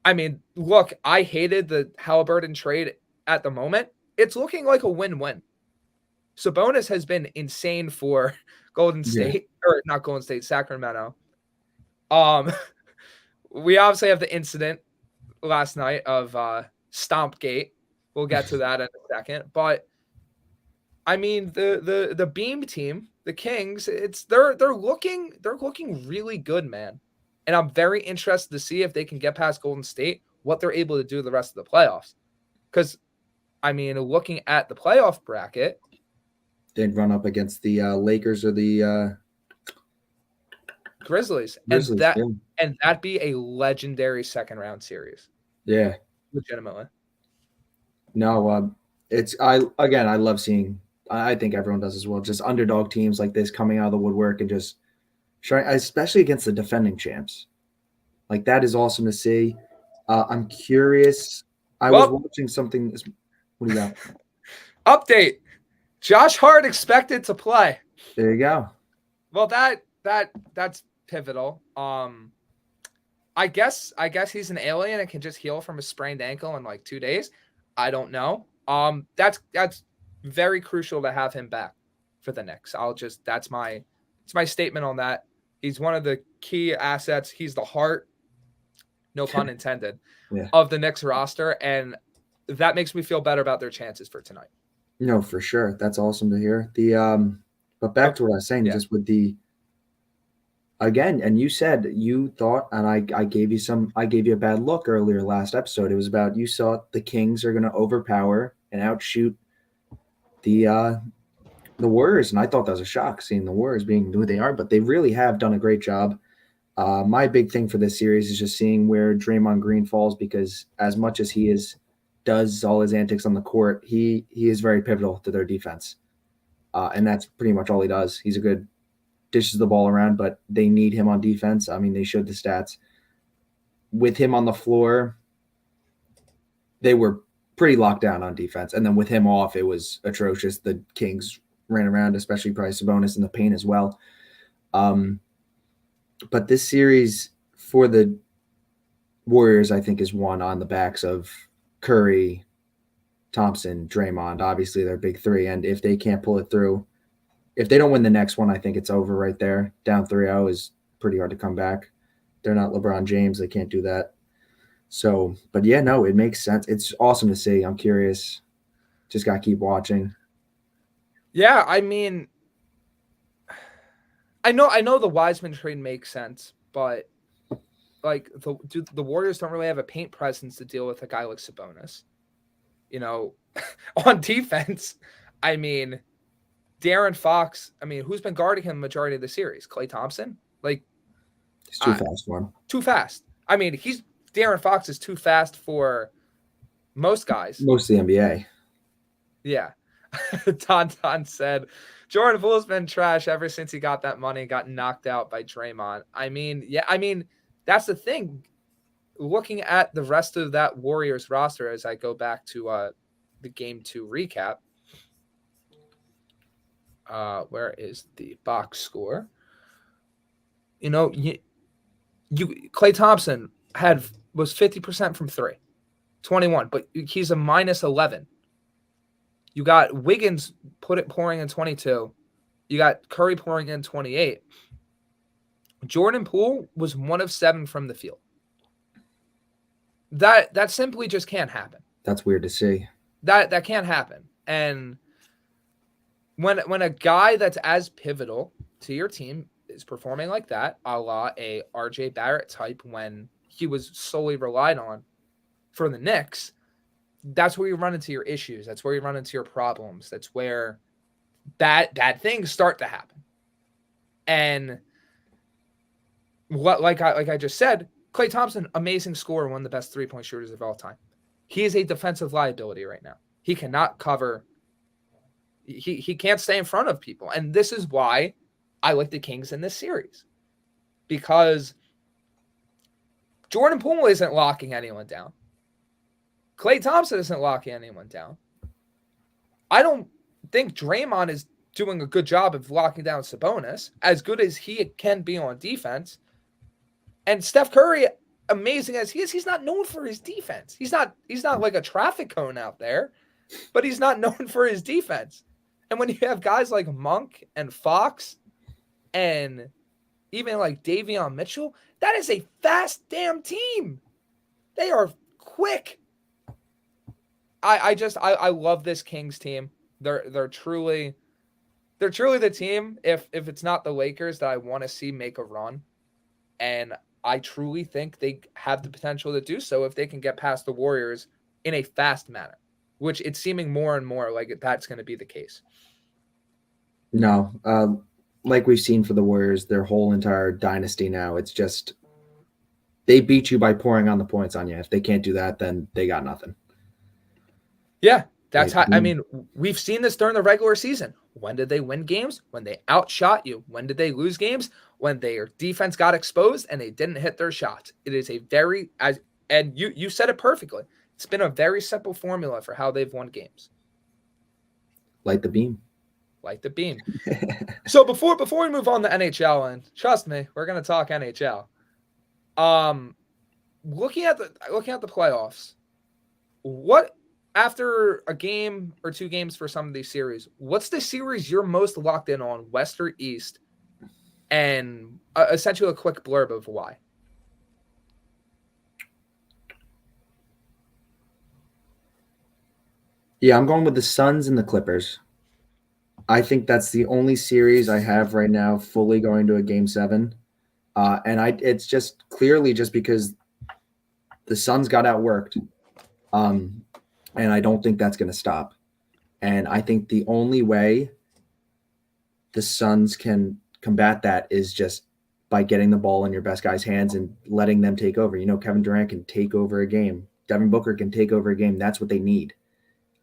S1: I mean, look, I hated the Halliburton trade at the moment. It's looking like a win-win. Sabonis has been insane for Golden State, or not Golden State, Sacramento. We obviously have the incident last night of Stompgate. We'll get to that in a second. But I mean, the Beam team, the Kings, they're looking really good, man. And I'm very interested to see if they can get past Golden State, what they're able to do the rest of the playoffs. Because, I mean, looking at the playoff bracket,
S2: they'd run up against the Lakers or the
S1: Grizzlies. And that'd be a legendary second round series.
S2: Yeah.
S1: Legitimately.
S2: No, I love seeing, I think everyone does as well, just underdog teams like this coming out of the woodwork and just trying, especially against the defending champs. Like, that is awesome to see. I'm curious. I was watching something. What do you got?
S1: Update. Josh Hart expected to play.
S2: There you go.
S1: Well, that's pivotal. I guess he's an alien and can just heal from a sprained ankle in like 2 days. I don't know. That's very crucial to have him back for the Knicks. It's my statement on that. He's one of the key assets. He's the heart, no pun intended, of the Knicks roster, and that makes me feel better about their chances for tonight.
S2: No, for sure. That's awesome to hear. But back to what I was saying, just with the, again, and you said you thought, and I gave you a bad look earlier last episode. It was about, you saw the Kings are going to overpower and outshoot the Warriors, and I thought that was a shock seeing the Warriors being who they are, but they really have done a great job. My big thing for this series is just seeing where Draymond Green falls, because as much as he does all his antics on the court, he is very pivotal to their defense, and that's pretty much all he does. He's a good dishes the ball around, but they need him on defense. I mean, they showed the stats. With him on the floor, they were pretty locked down on defense, and then with him off, it was atrocious. The Kings ran around, especially probably Sabonis in the paint as well. But this series for the Warriors, I think, is won on the backs of Curry, Thompson, Draymond. Obviously, they're big three, and if they can't pull it through, if they don't win the next one, I think it's over right there. Down 3-0 is pretty hard to come back. They're not LeBron James. They can't do that. So, but yeah, no, it makes sense. It's awesome to see. I'm curious Just got to keep watching.
S1: Yeah, I mean, I know the Wiseman trade makes sense, but like the Warriors don't really have a paint presence to deal with a guy like Sabonis. On defense, I mean, De'Aaron Fox, I mean, who's been guarding him the majority of the series? Klay Thompson? Like,
S2: He's too fast for him.
S1: Too fast. I mean, De'Aaron Fox is too fast for most guys.
S2: Most of the NBA.
S1: Yeah. Don said, Jordan Poole's been trash ever since he got that money, got knocked out by Draymond. I mean, that's the thing. Looking at the rest of that Warriors roster as I go back to the Game 2 recap, where is the box score? Klay Thompson was 50% from 3, 21, but he's a minus 11. You got Wiggins pouring in 22. You got Curry pouring in 28. Jordan Poole was 1 of 7 from the field. That simply just can't happen.
S2: That's weird to see.
S1: That can't happen. And when a guy that's as pivotal to your team is performing like that, a la a RJ Barrett type when he was solely relied on for the Knicks, that's where you run into your issues. That's where you run into your problems. That's where bad things start to happen. And like I just said, Klay Thompson, amazing scorer, one of the best 3-point shooters of all time. He is a defensive liability right now. He cannot cover. He can't stay in front of people. And this is why I like the Kings in this series. Because Jordan Poole isn't locking anyone down. Klay Thompson isn't locking anyone down. I don't think Draymond is doing a good job of locking down Sabonis, as good as he can be on defense. And Steph Curry, amazing as he is, he's not known for his defense. He's not like a traffic cone out there, but he's not known for his defense. And when you have guys like Monk and Fox and even like Davion Mitchell, that is a fast damn team. They are quick. I love this Kings team. They're truly the team, if it's not the Lakers, that I want to see make a run. And I truly think they have the potential to do so if they can get past the Warriors in a fast manner, which it's seeming more and more like that's going to be the case.
S2: No, like we've seen for the Warriors, their whole entire dynasty now, it's just they beat you by pouring on the points on you. If they can't do that, then they got nothing.
S1: Yeah, that's how. I mean, we've seen this during the regular season. When did they win games? When they outshot you. When did they lose games? When their defense got exposed and they didn't hit their shots. It is a very, and you said it perfectly. It's been a very simple formula for how they've won games.
S2: Light the beam.
S1: Light the beam. So before we move on to NHL, and trust me, we're going to talk NHL. Looking at the playoffs, what after a game or two games for some of these series, what's the series you're most locked in on, West or East? And essentially a quick blurb of why.
S2: Yeah, I'm going with the Suns and the Clippers. I think that's the only series I have right now fully going to a Game 7. And it's just clearly just because the Suns got outworked. And I don't think that's going to stop. And I think the only way the Suns can combat that is just by getting the ball in your best guy's hands and letting them take over. Kevin Durant can take over a game. Devin Booker can take over a game. That's what they need.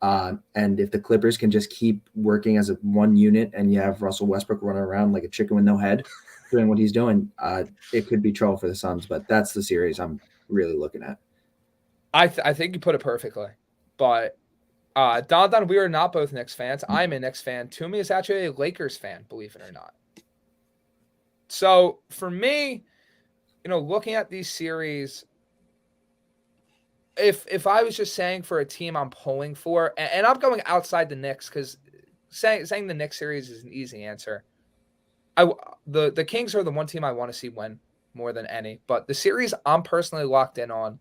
S2: And if the Clippers can just keep working as a one unit and you have Russell Westbrook running around like a chicken with no head doing what he's doing, it could be trouble for the Suns. But that's the series I'm really looking at.
S1: I think you put it perfectly. But Don, we are not both Knicks fans. I'm a Knicks fan. Toomey is actually a Lakers fan, believe it or not. So for me, looking at these series, if I was just saying for a team I'm pulling for, and I'm going outside the Knicks because saying the Knicks series is an easy answer. The Kings are the one team I want to see win more than any. But the series I'm personally locked in on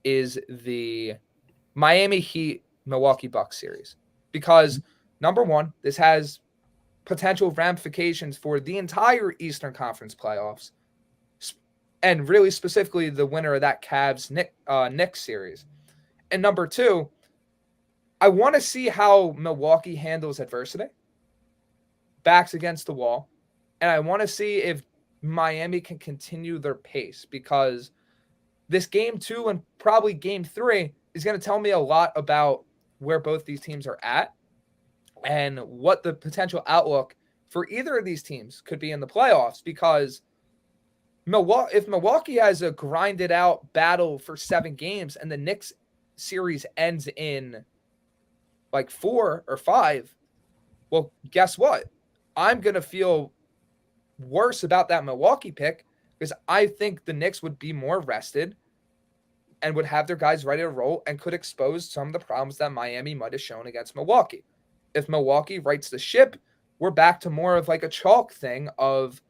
S1: is the Miami Heat Milwaukee Bucks series, because number one, this has potential ramifications for the entire Eastern Conference playoffs, and really specifically the winner of that Cavs Knicks series. And number two, I want to see how Milwaukee handles adversity, backs against the wall, and I want to see if Miami can continue their pace, because this game 2 and probably game 3 is going to tell me a lot about where both these teams are at and what the potential outlook for either of these teams could be in the playoffs, because if Milwaukee has a grinded out battle for 7 games and the Knicks series ends in like 4 or 5, well, guess what? I'm going to feel worse about that Milwaukee pick, because I think the Knicks would be more rested and would have their guys ready to roll and could expose some of the problems that Miami might have shown against Milwaukee. If Milwaukee rights the ship, we're back to more of like a chalk thing of,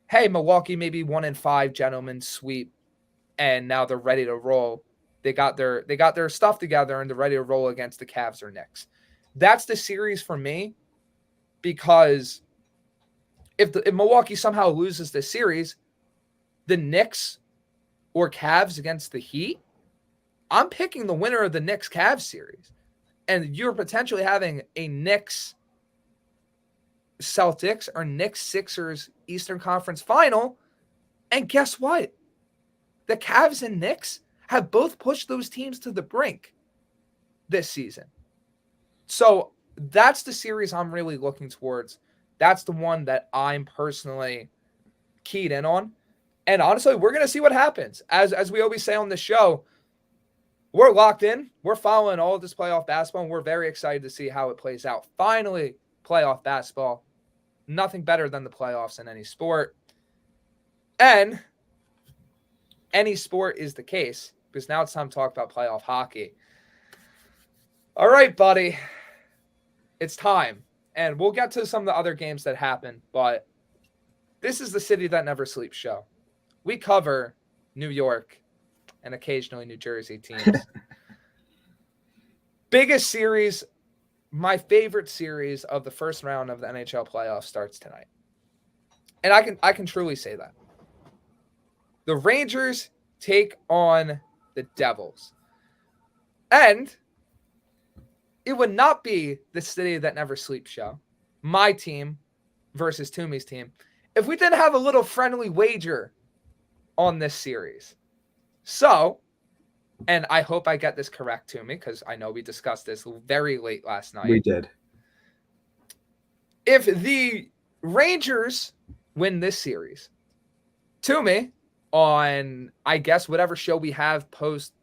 S1: hey, Milwaukee maybe 1-5 gentlemen sweep, and now they're ready to roll. They got their stuff together and they're ready to roll against the Cavs or Knicks. That's the series for me, because if Milwaukee somehow loses this series, the Knicks or Cavs against the Heat, I'm picking the winner of the Knicks-Cavs series. And you're potentially having a Knicks-Celtics or Knicks-Sixers Eastern Conference final. And guess what? The Cavs and Knicks have both pushed those teams to the brink this season. So that's the series I'm really looking towards. That's the one that I'm personally keyed in on. And honestly, we're going to see what happens. As we always say on the show, we're locked in. We're following all of this playoff basketball, and we're very excited to see how it plays out. Finally, playoff basketball. Nothing better than the playoffs in any sport. And any sport is the case, because now it's time to talk about playoff hockey. All right, buddy. It's time. And we'll get to some of the other games that happen, but this is the City That Never Sleeps show. We cover New York and occasionally New Jersey teams. Biggest series, my favorite series of the first round of the NHL playoffs starts tonight. And I can truly say that. The Rangers take on the Devils. And it would not be the City That Never Sleeps show, my team versus Toomey's team, if we didn't have a little friendly wager on this series. So, and I hope I get this correct, Toomey, because I know we discussed this very late last night.
S2: We did.
S1: If the Rangers win this series, Toomey, on, I guess, whatever show we have post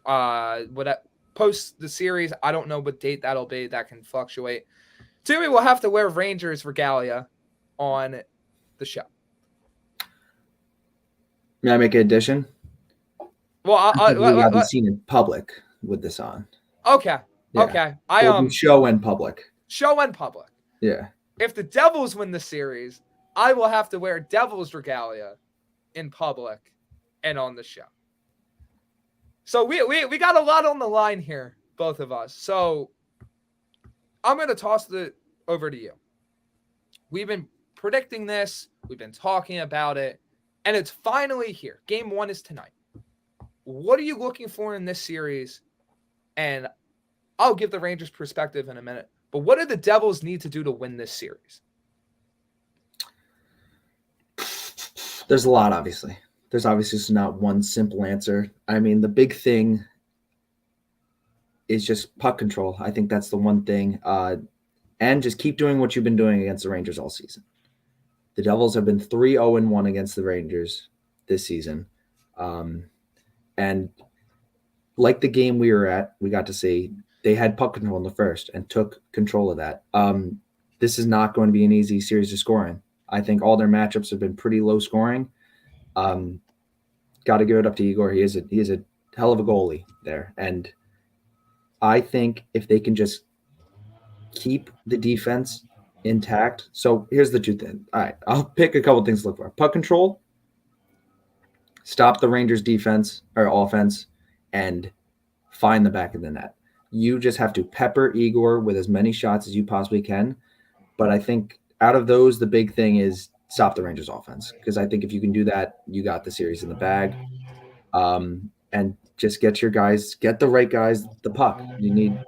S1: the series, I don't know what date that'll be. That can fluctuate. Toomey will have to wear Rangers regalia on the show.
S2: May I make an addition?
S1: Well,
S2: we haven't seen in public with this on.
S1: Okay.
S2: Yeah.
S1: Okay.
S2: Show and public.
S1: Show and public.
S2: Yeah.
S1: If the Devils win the series, I will have to wear Devils regalia in public and on the show. So we got a lot on the line here, both of us. So I'm going to toss it over to you. We've been predicting this. We've been talking about it. And it's finally here. Game 1 is tonight. What are you looking for in this series? And I'll give the Rangers perspective in a minute. But what do the Devils need to do to win this series?
S2: There's a lot, obviously. There's obviously just not one simple answer. I mean, the big thing is just puck control. I think that's the one thing. And just keep doing what you've been doing against the Rangers all season. The Devils have been 3-0-1 against the Rangers this season. And like the game we were at, we got to see, they had puck control in the first and took control of that. This is not going to be an easy series to score in. I think all their matchups have been pretty low scoring. Got to give it up to Igor. He is a hell of a goalie there. And I think if they can just keep the defense intact. So here's the two things. All right, I'll pick a couple things to look for. Puck control, stop the Rangers defense or offense, and find the back of the net. You just have to pepper Igor with as many shots as you possibly can. But I think out of those, the big thing is stop the Rangers offense. Because I think if you can do that, you got the series in the bag. And just get the right guys the puck. You need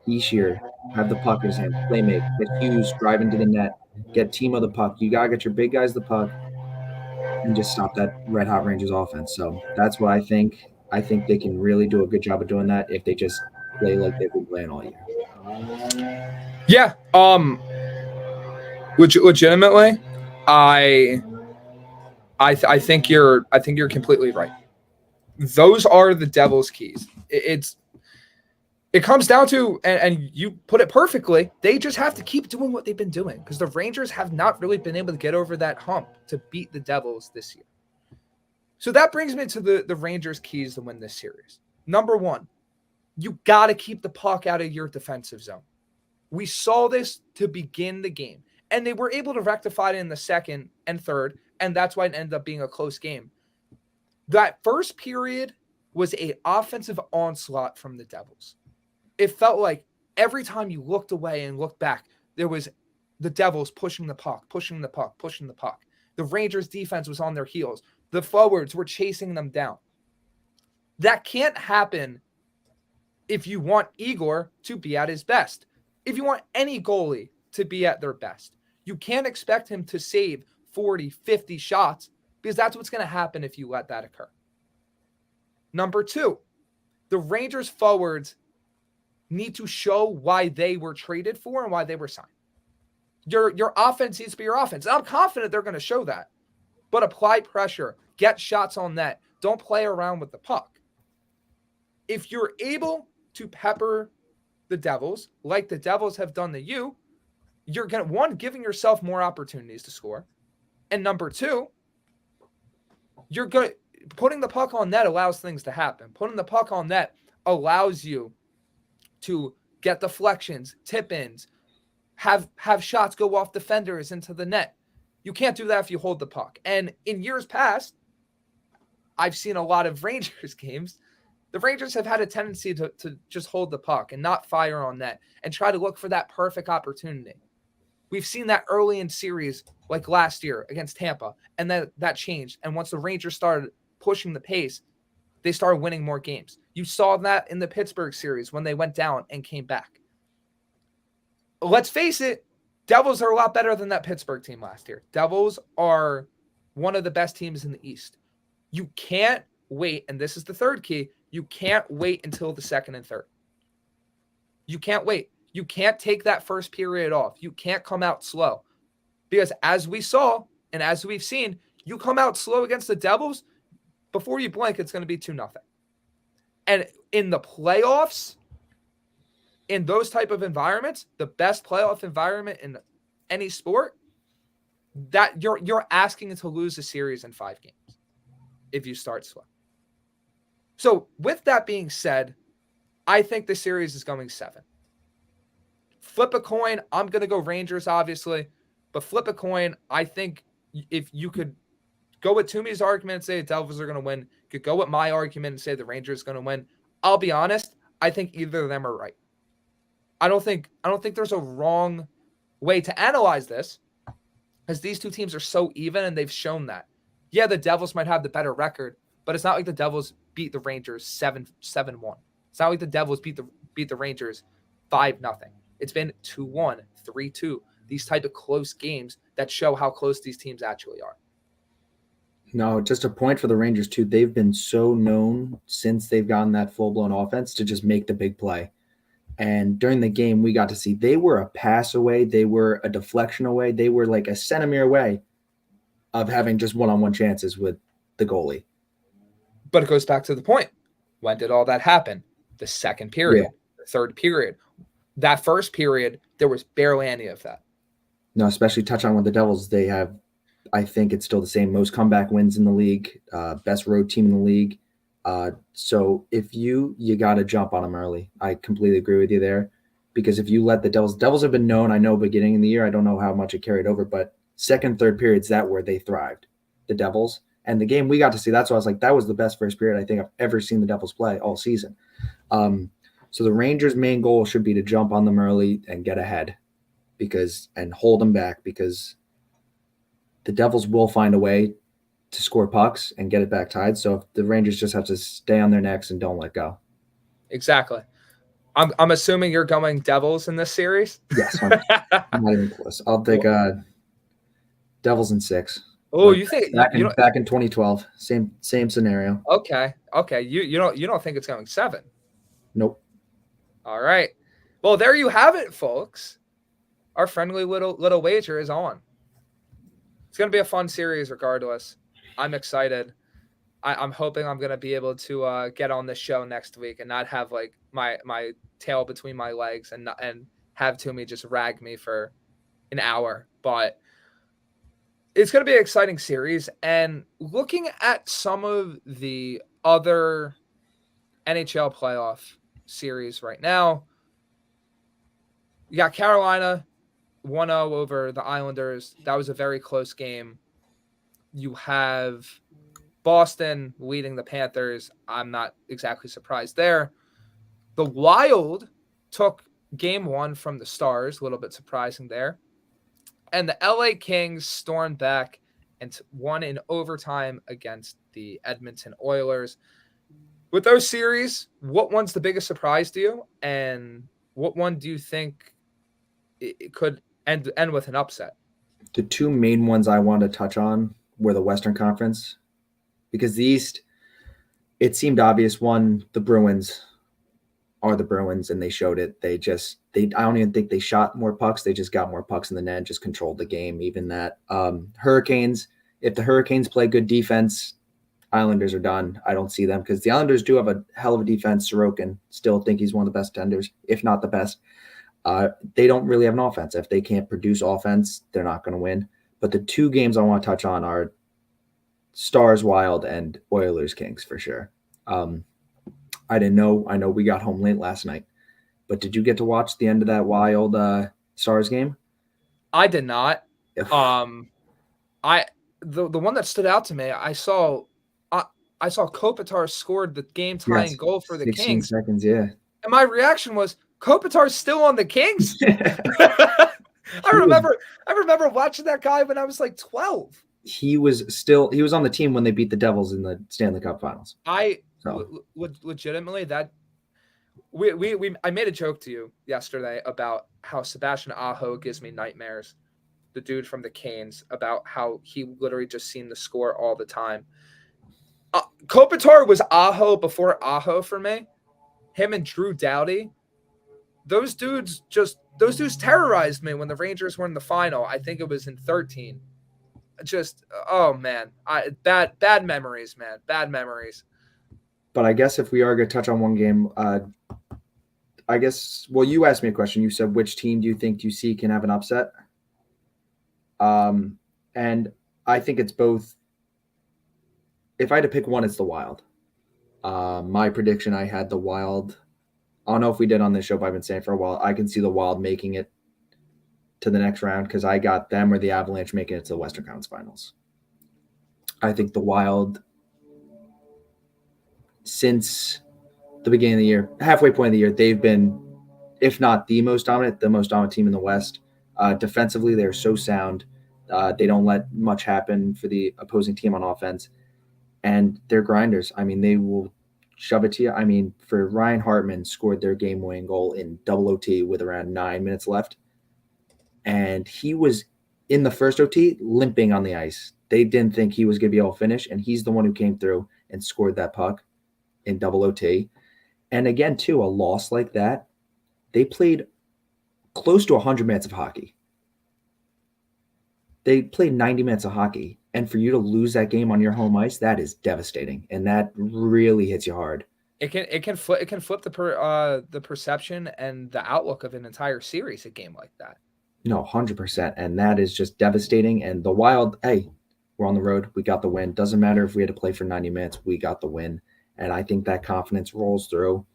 S2: Heishier, have the puck in his hand, play make, get Hughes, drive into the net, get Timo the puck. You got to get your big guys the puck and just stop that red hot Rangers offense. So that's what I think. I think they can really do a good job of doing that if they just play like they've been playing all year.
S1: Yeah. Legitimately, I think you're completely right. Those are the Devils' keys. It comes down to, and you put it perfectly, they just have to keep doing what they've been doing because the Rangers have not really been able to get over that hump to beat the Devils this year. So that brings me to the Rangers' keys to win this series. Number one, you got to keep the puck out of your defensive zone. We saw this to begin the game, and they were able to rectify it in the second and third, and that's why it ended up being a close game. That first period was an offensive onslaught from the Devils. It felt like every time you looked away and looked back, there was the Devils pushing the puck. The Rangers defense was on their heels. The forwards were chasing them down. That can't happen if you want Igor to be at his best. If you want any goalie to be at their best, you can't expect him to save 40, 50 shots because that's what's going to happen if you let that occur. Number two, the Rangers forwards need to show why they were traded for and why they were signed. Your offense needs to be your offense. And I'm confident they're going to show that. But apply pressure. Get shots on net. Don't play around with the puck. If you're able to pepper the Devils like the Devils have done to you, you're going to, one, giving yourself more opportunities to score. And number two, you're going to, putting the puck on net allows things to happen. Putting the puck on net allows you to get deflections, tip-ins, have shots go off defenders into the net. You can't do that if you hold the puck. And in years past, I've seen a lot of Rangers games. The Rangers have had a tendency to just hold the puck and not fire on net and try to look for that perfect opportunity. We've seen that early in series, like last year against Tampa, and that changed. And once the Rangers started pushing the pace, they started winning more games. You saw that in the Pittsburgh series when they went down and came back. Let's face it, Devils are a lot better than that Pittsburgh team last year. Devils are one of the best teams in the East. You can't wait, and this is the third key, you can't wait until the second and third. You can't wait. You can't take that first period off. You can't come out slow. Because as we saw, and as we've seen, you come out slow against the Devils, before you blink, it's going to be 2-0. And in the playoffs, in those type of environments, the best playoff environment in any sport, that you're asking to lose a series in 5 games if you start slow. So with that being said, I think the series is going 7. Flip a coin. I'm going to go Rangers, obviously, but flip a coin. I think if you could go with Toomey's argument and say the Devils are going to win, you could go with my argument and say the Rangers are going to win. I'll be honest, I think either of them are right. I don't think there's a wrong way to analyze this, because these two teams are so even and they've shown that. Yeah, the Devils might have the better record, but it's not like the Devils beat the Rangers 7-1. It's not like the Devils beat the Rangers 5-0. It's been 2-1, 3-2. These type of close games that show how close these teams actually are.
S2: No, just a point for the Rangers too. They've been so known since they've gotten that full-blown offense to just make the big play. And during the game, we got to see they were a pass away. They were a deflection away. They were like a centimeter away of having just one-on-one chances with the goalie.
S1: But it goes back to the point. When did all that happen? The second period, the third period. That first period, there was barely any of that.
S2: No, especially touch on with the Devils. They have, I think it's still the same, most comeback wins in the league, best road team in the league. So if you got to jump on them early. I completely agree with you there, because if you let the Devils have been known, I know beginning in the year, I don't know how much it carried over, but second, third periods, that where they thrived, the Devils. And the game we got to see, that's why I was like, that was the best first period I think I've ever seen the Devils play all season. So the Rangers' main goal should be to jump on them early and get ahead and hold them back, because the Devils will find a way to score pucks and get it back tied. So if the Rangers just have to stay on their necks and don't let go.
S1: Exactly. I'm assuming you're going Devils in this series?
S2: Yes, I'm not even close. I'll take Devils in 6.
S1: Oh, you think
S2: back in 2012, same scenario.
S1: Okay. You don't think it's going 7?
S2: Nope.
S1: All right. Well, there you have it, folks. Our friendly little wager is on. It's going to be a fun series regardless. I'm excited. I'm hoping I'm going to be able to get on this show next week and not have like my tail between my legs and have Toomey just rag me for an hour. But it's going to be an exciting series. And looking at some of the other NHL playoff series right now, you got Carolina 1-0 over the Islanders. That was a very close game. You have Boston leading the Panthers. I'm not exactly surprised there. The Wild took game 1 from the Stars. A little bit surprising there. And the LA Kings stormed back and won in overtime against the Edmonton Oilers. With those series, what one's the biggest surprise to you? And what one do you think it could end with an upset?
S2: The two main ones I wanted to touch on were the Western Conference, because the East, it seemed obvious. One, the Bruins are the Bruins, and they showed it. I don't even think they shot more pucks. They just got more pucks in the net, just controlled the game. Even that. Hurricanes, if the Hurricanes play good defense, Islanders are done. I don't see them, because the Islanders do have a hell of a defense. Sorokin, still think he's one of the best tenders, if not the best. They don't really have an offense. If they can't produce offense, they're not going to win. But the two games I want to touch on are Stars Wild and Oilers Kings for sure. I didn't know. I know we got home late last night, but did you get to watch the end of that Wild Stars game?
S1: I did not. The one that stood out to me, I saw Kopitar scored the game tying goal for the
S2: 16
S1: Kings.
S2: Seconds, yeah.
S1: And my reaction was, Kopitar's still on the Kings. I remember watching that guy when I was like 12.
S2: He was on the team when they beat the Devils in the Stanley Cup Finals.
S1: Legitimately, that I made a joke to you yesterday about how Sebastian Aho gives me nightmares. The dude from the Canes, about how he literally just seen the score all the time. Kopitar was Aho before Aho for me. Him and Drew Doughty. Those dudes terrorized me when the Rangers were in the final. I think it was in 2013. Just, oh man, bad memories, man. Bad memories.
S2: But I guess if we are going to touch on one game, you asked me a question. You said, which team do you think you see can have an upset? And I think it's both. If I had to pick one, it's the Wild. My prediction, I had the Wild. I don't know if we did on this show, but I've been saying for a while, I can see the Wild making it to the next round, because I got them or the Avalanche making it to the Western Conference Finals. I think the Wild, since the beginning of the year, halfway point of the year, they've been, if not the most dominant team in the West. Defensively, they're so sound. They don't let much happen for the opposing team on offense. And they're grinders. I mean, they will shove it to you. I mean, for Ryan Hartman scored their game-winning goal in double OT with around 9 minutes left. And he was in the first OT limping on the ice. They didn't think he was going to be able to finish, and he's the one who came through and scored that puck in double OT. And again, too, a loss like that, they played close to 100 minutes of hockey. They played 90 minutes of hockey. And for you to lose that game on your home ice, that is devastating. And that really hits you hard.
S1: It can flip the perception and the outlook of an entire series, a game like that.
S2: No, 100%. And that is just devastating. And the Wild, hey, we're on the road. We got the win. Doesn't matter if we had to play for 90 minutes. We got the win. And I think that confidence rolls through.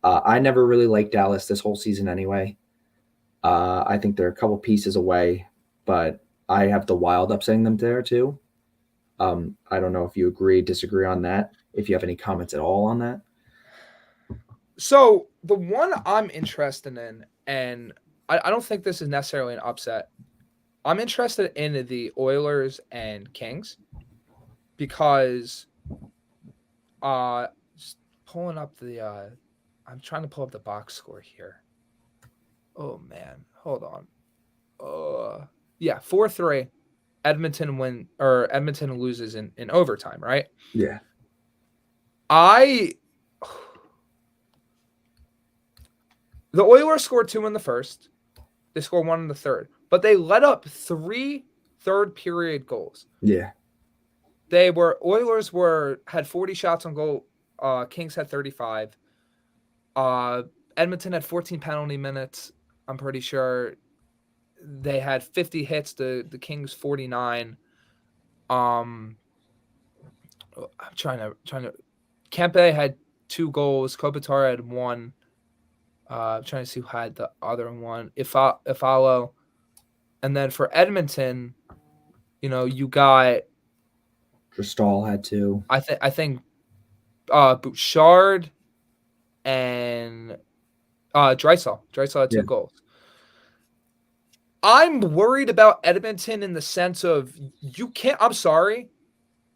S2: I never really liked Dallas this whole season anyway. I think they're a couple pieces away, but I have the Wild upsetting them there too. I don't know if you agree, disagree on that. If you have any comments at all on that.
S1: So the one I'm interested in, and I don't think this is necessarily an upset. I'm interested in the Oilers and Kings because just pulling up the I'm trying to pull up the box score here. Oh man, hold on. Yeah, 4-3. Edmonton loses in overtime, right?
S2: Yeah.
S1: The Oilers scored 2 in the first. They scored 1 in the third. But they let up 3 third period goals.
S2: Yeah.
S1: Oilers had 40 shots on goal. Kings had 35. Edmonton had 14 penalty minutes. I'm pretty sure they had 50 hits. The Kings 49. I'm trying to. Kempe had 2 goals. Kopitar had 1. I'm trying to see who had the other one. Ifalo. And then for Edmonton, you got
S2: Dristal had 2.
S1: I think Bouchard and Drysdale. Drysdale had 2 goals. I'm worried about Edmonton in the sense of you can't. I'm sorry.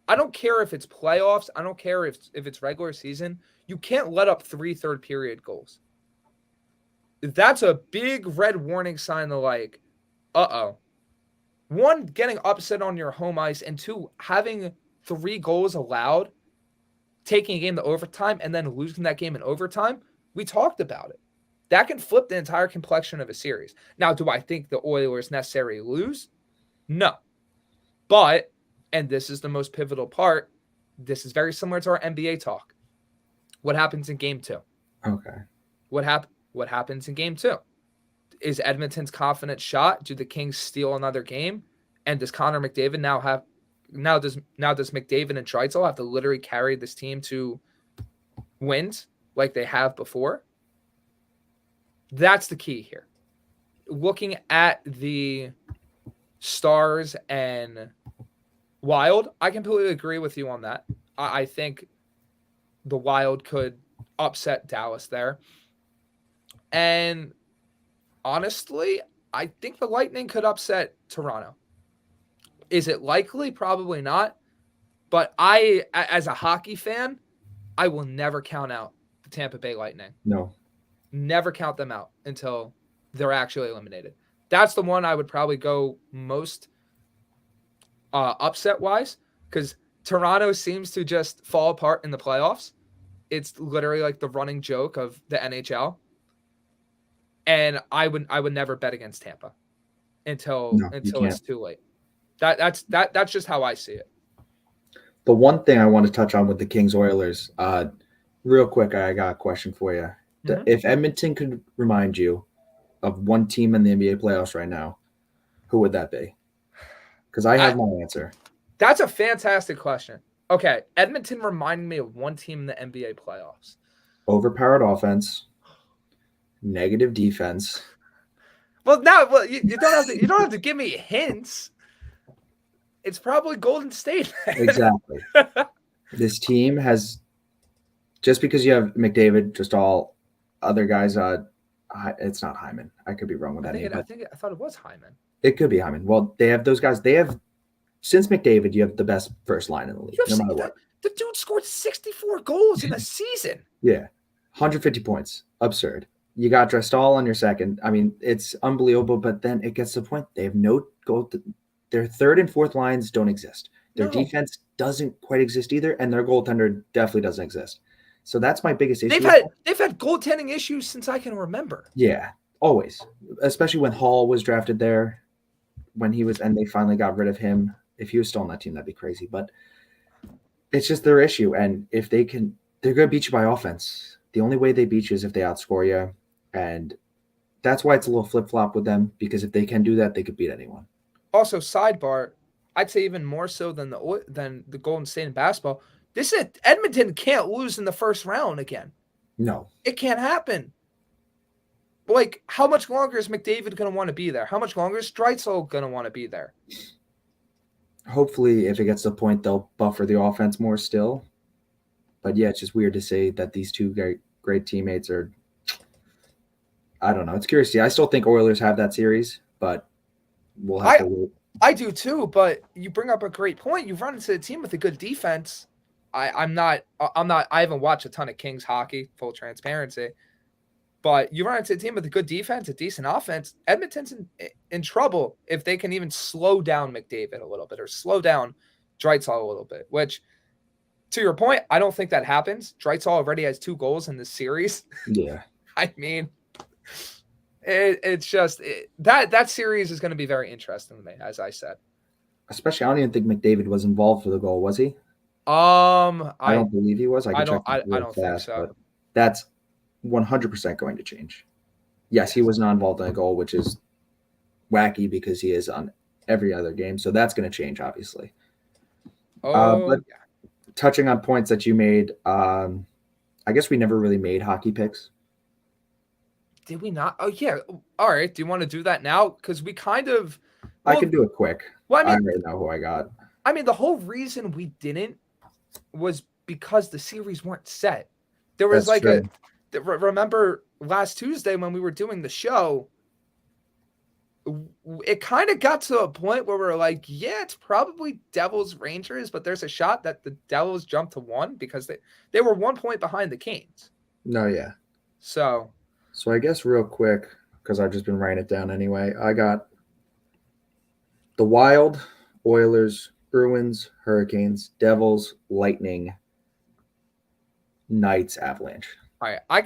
S1: I don't care if it's playoffs. I don't care if it's regular season. You can't let up 3 third period goals. That's a big red warning sign to like, uh-oh. 1, getting upset on your home ice, and 2, having 3 goals allowed, taking a game to overtime, and then losing that game in overtime. We talked about it. That can flip the entire complexion of a series. Now, do I think the Oilers necessarily lose? No. But, and this is the most pivotal part, this is very similar to our NBA talk. What happens in game 2?
S2: Okay.
S1: What happens in game 2? Is Edmonton's confidence shot? Do the Kings steal another game? And does Connor McDavid does McDavid and Draisaitl have to literally carry this team to wins like they have before? That's the key here. Looking at the Stars and Wild, I completely agree with you on that. I think the Wild could upset Dallas there. And honestly, I think the Lightning could upset Toronto. Is it likely? Probably not. But as a hockey fan, I will never count out the Tampa Bay Lightning.
S2: No.
S1: Never count them out until they're actually eliminated. That's the one I would probably go most upset-wise, because Toronto seems to just fall apart in the playoffs. It's literally like the running joke of the NHL. And I would never bet against Tampa until it's too late. That's just how I see it.
S2: The one thing I want to touch on with the Kings Oilers, real quick, I got a question for you. Mm-hmm. If Edmonton could remind you of one team in the NBA playoffs right now, who would that be? Because I have my answer.
S1: That's a fantastic question. Okay, Edmonton reminded me of one team in the NBA playoffs.
S2: Overpowered offense, negative defense.
S1: Well, you don't have to give me hints. It's probably Golden State.
S2: Exactly. This team has, just because you have McDavid, just all other guys. It's not Hyman. I could be wrong with that name.
S1: I thought it was Hyman.
S2: It could be Hyman. Well, they have those guys. They have, since McDavid, you have the best first line in the league, no matter what.
S1: The dude scored 64 goals in a season.
S2: Yeah, 150 points. Absurd. You got Dristal on your second. I mean, it's unbelievable. But then it gets to the point they have no goal. Their third and fourth lines don't exist. Their defense doesn't quite exist either, and their goaltender definitely doesn't exist. So that's my biggest issue.
S1: They've had goaltending issues since I can remember.
S2: Yeah, always. Especially when Hall was drafted there, when he was, and they finally got rid of him. If he was still on that team, that'd be crazy. But it's just their issue. And if they're going to beat you by offense. The only way they beat you is if they outscore you. And that's why it's a little flip-flop with them, because if they can do that, they could beat anyone.
S1: Also, sidebar, I'd say even more so than the Golden State in basketball. Edmonton can't lose in the first round again.
S2: No.
S1: It can't happen. Like, how much longer is McDavid going to want to be there? How much longer is Draisaitl going to want to be there?
S2: Hopefully, if it gets to the point, they'll buffer the offense more still. But yeah, it's just weird to say that these two great great teammates. Or I don't know. It's curious to see. I still think Oilers have that series, but we'll have to wait.
S1: I do too, but you bring up a great point. You've run into a team with a good defense. I haven't watched a ton of Kings hockey, full transparency. But you run into a team with a good defense, a decent offense. Edmonton's in trouble if they can even slow down McDavid a little bit or slow down Draisaitl a little bit, which, to your point, I don't think that happens. Draisaitl already has 2 goals in this series.
S2: Yeah.
S1: I mean, it's just that series is going to be very interesting to me, as I said.
S2: Especially, I don't even think McDavid was involved for the goal, was he?
S1: I
S2: don't believe he was.
S1: I don't think so.
S2: But that's 100% going to change. Yes, he was not involved in a goal, which is wacky because he is on every other game. So that's going to change, obviously. But touching on points that you made, I guess we never really made hockey picks.
S1: Did we not? Oh, yeah. All right. Do you want to do that now? Because we kind of...
S2: I can do it quick.
S1: Well,
S2: I already know who I got.
S1: I mean, the whole reason we didn't was because the series weren't set. There was remember last Tuesday when we were doing the show, it kind of got to a point where we're like, yeah, it's probably Devils Rangers, but there's a shot that the Devils jumped to 1 because they were 1 point behind the Canes.
S2: No, yeah.
S1: So
S2: I guess real quick, because I've just been writing it down anyway, I got the Wild, Oilers, Bruins, Hurricanes, Devils, Lightning, Knights, Avalanche.
S1: All right, I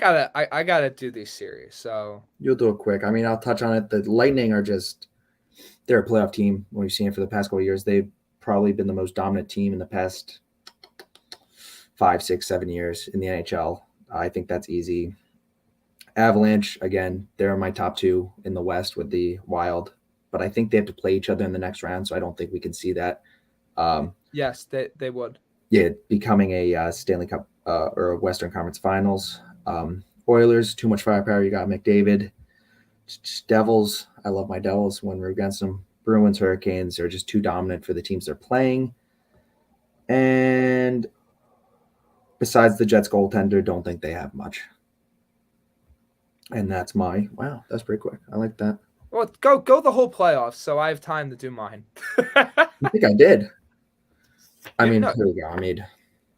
S1: gotta do these series. So
S2: you'll do it quick. I mean, I'll touch on it. The Lightning they're a playoff team. When we've seen it for the past couple of years, they've probably been the most dominant team in the past 5, 6, 7 years in the NHL. I think that's easy. Avalanche, again, they're my top 2 in the West with the Wild, but I think they have to play each other in the next round, so I don't think we can see that.
S1: Yes, they would.
S2: Yeah, becoming a Stanley Cup or a Western Conference Finals. Oilers, too much firepower. You got McDavid. Devils, I love my Devils when we're against them. Bruins, Hurricanes are just too dominant for the teams they're playing. And besides the Jets goaltender, don't think they have much. And that's wow, that's pretty quick. I like that.
S1: Well, go the whole playoffs, so I have time to do mine.
S2: I think I did. I mean, here we go.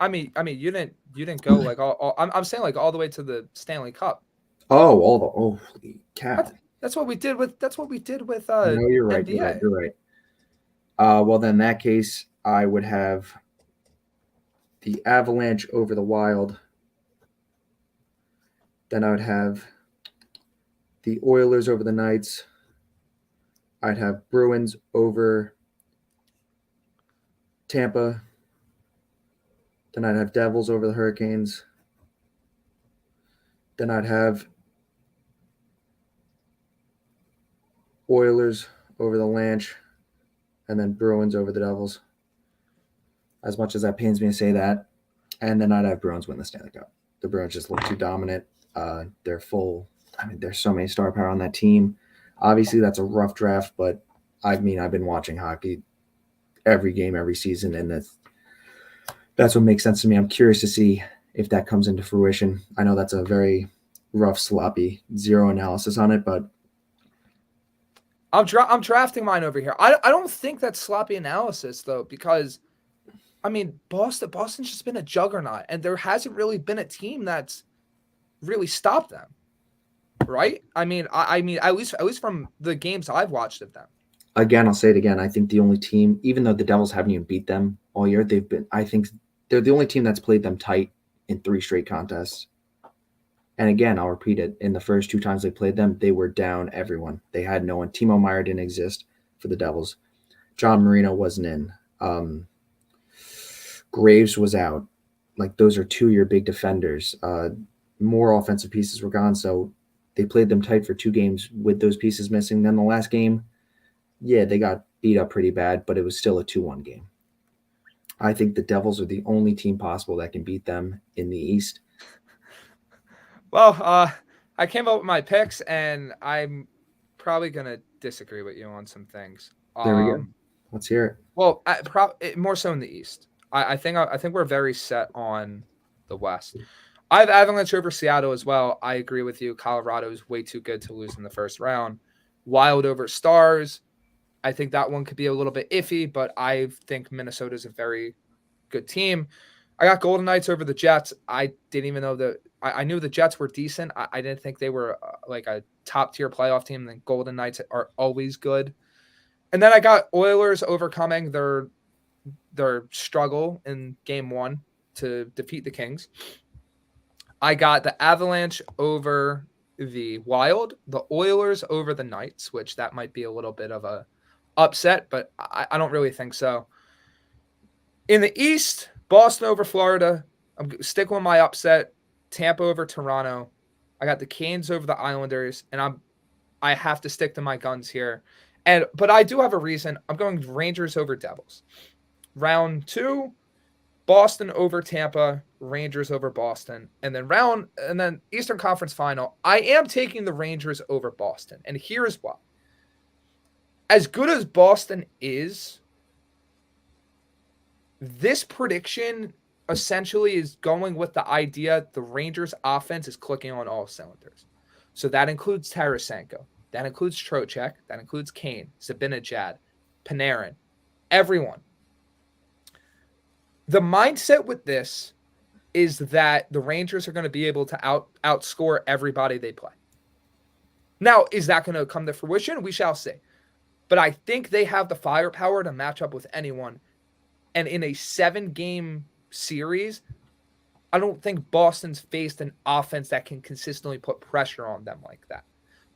S1: I mean, you didn't go like all I'm saying like all the way to the Stanley Cup.
S2: Oh, holy cow.
S1: That's what we did with
S2: no, you're right.
S1: NBA.
S2: You're right. Well, then in that case, I would have the Avalanche over the Wild. Then I would have the Oilers over the Knights. I'd have Bruins over Tampa. Then I'd have Devils over the Hurricanes. Then I'd have Oilers over the Lanch, and then Bruins over the Devils. As much as that pains me to say that. And then I'd have Bruins win the Stanley Cup. The Bruins just look too dominant. They're full. I mean, there's so many star power on that team. Obviously, that's a rough draft, but I mean, I've been watching hockey every game, every season, and that's what makes sense to me. I'm curious to see if that comes into fruition. I know that's a very rough, sloppy, zero analysis on it, but
S1: I'm drafting mine over here. I don't think that's sloppy analysis though, because I mean Boston's just been a juggernaut, and there hasn't really been a team that's really stopped them, right? I mean at least from the games I've watched of them.
S2: Again, I'll say it again. I think the only team, even though the Devils haven't even beat them all year, I think they're the only team that's played them tight in 3 straight contests. And again, I'll repeat it. In the first 2 times they played them, they were down everyone. They had no one. Timo Meier didn't exist for the Devils. John Marino wasn't in. Graves was out. Like, those are 2 of your big defenders. More offensive pieces were gone, so they played them tight for 2 games with those pieces missing. Then the last game, yeah, they got beat up pretty bad, but it was still a 2-1 game. I think the Devils are the only team possible that can beat them in the East.
S1: Well, I came up with my picks, and I'm probably going to disagree with you on some things.
S2: There we go. Let's hear it.
S1: Well, more so in the East. I think we're very set on the West. I have Avalanche over Seattle as well. I agree with you. Colorado is way too good to lose in the first round. Wild over Stars. I think that one could be a little bit iffy, but I think Minnesota is a very good team. I got Golden Knights over the Jets. I didn't even know I knew the Jets were decent. I didn't think they were like a top tier playoff team. The Golden Knights are always good. And then I got Oilers overcoming their struggle in game 1 to defeat the Kings. I got the Avalanche over the Wild, the Oilers over the Knights, which that might be a little bit of a upset, but I don't really think so. In the East, Boston over Florida. I'm sticking with my upset. Tampa over Toronto. I got the Canes over the Islanders, and I have to stick to my guns here. But I do have a reason. I'm going Rangers over Devils. Round 2, Boston over Tampa, Rangers over Boston. And then Eastern Conference Final, I am taking the Rangers over Boston. And here's why. As good as Boston is, this prediction essentially is going with the idea the Rangers offense is clicking on all cylinders. So that includes Tarasenko. That includes Trocheck. That includes Kane, Zibanejad, Panarin, everyone. The mindset with this is that the Rangers are going to be able to outscore everybody they play. Now, is that going to come to fruition? We shall see. But I think they have the firepower to match up with anyone. And in a 7-game series, I don't think Boston's faced an offense that can consistently put pressure on them like that.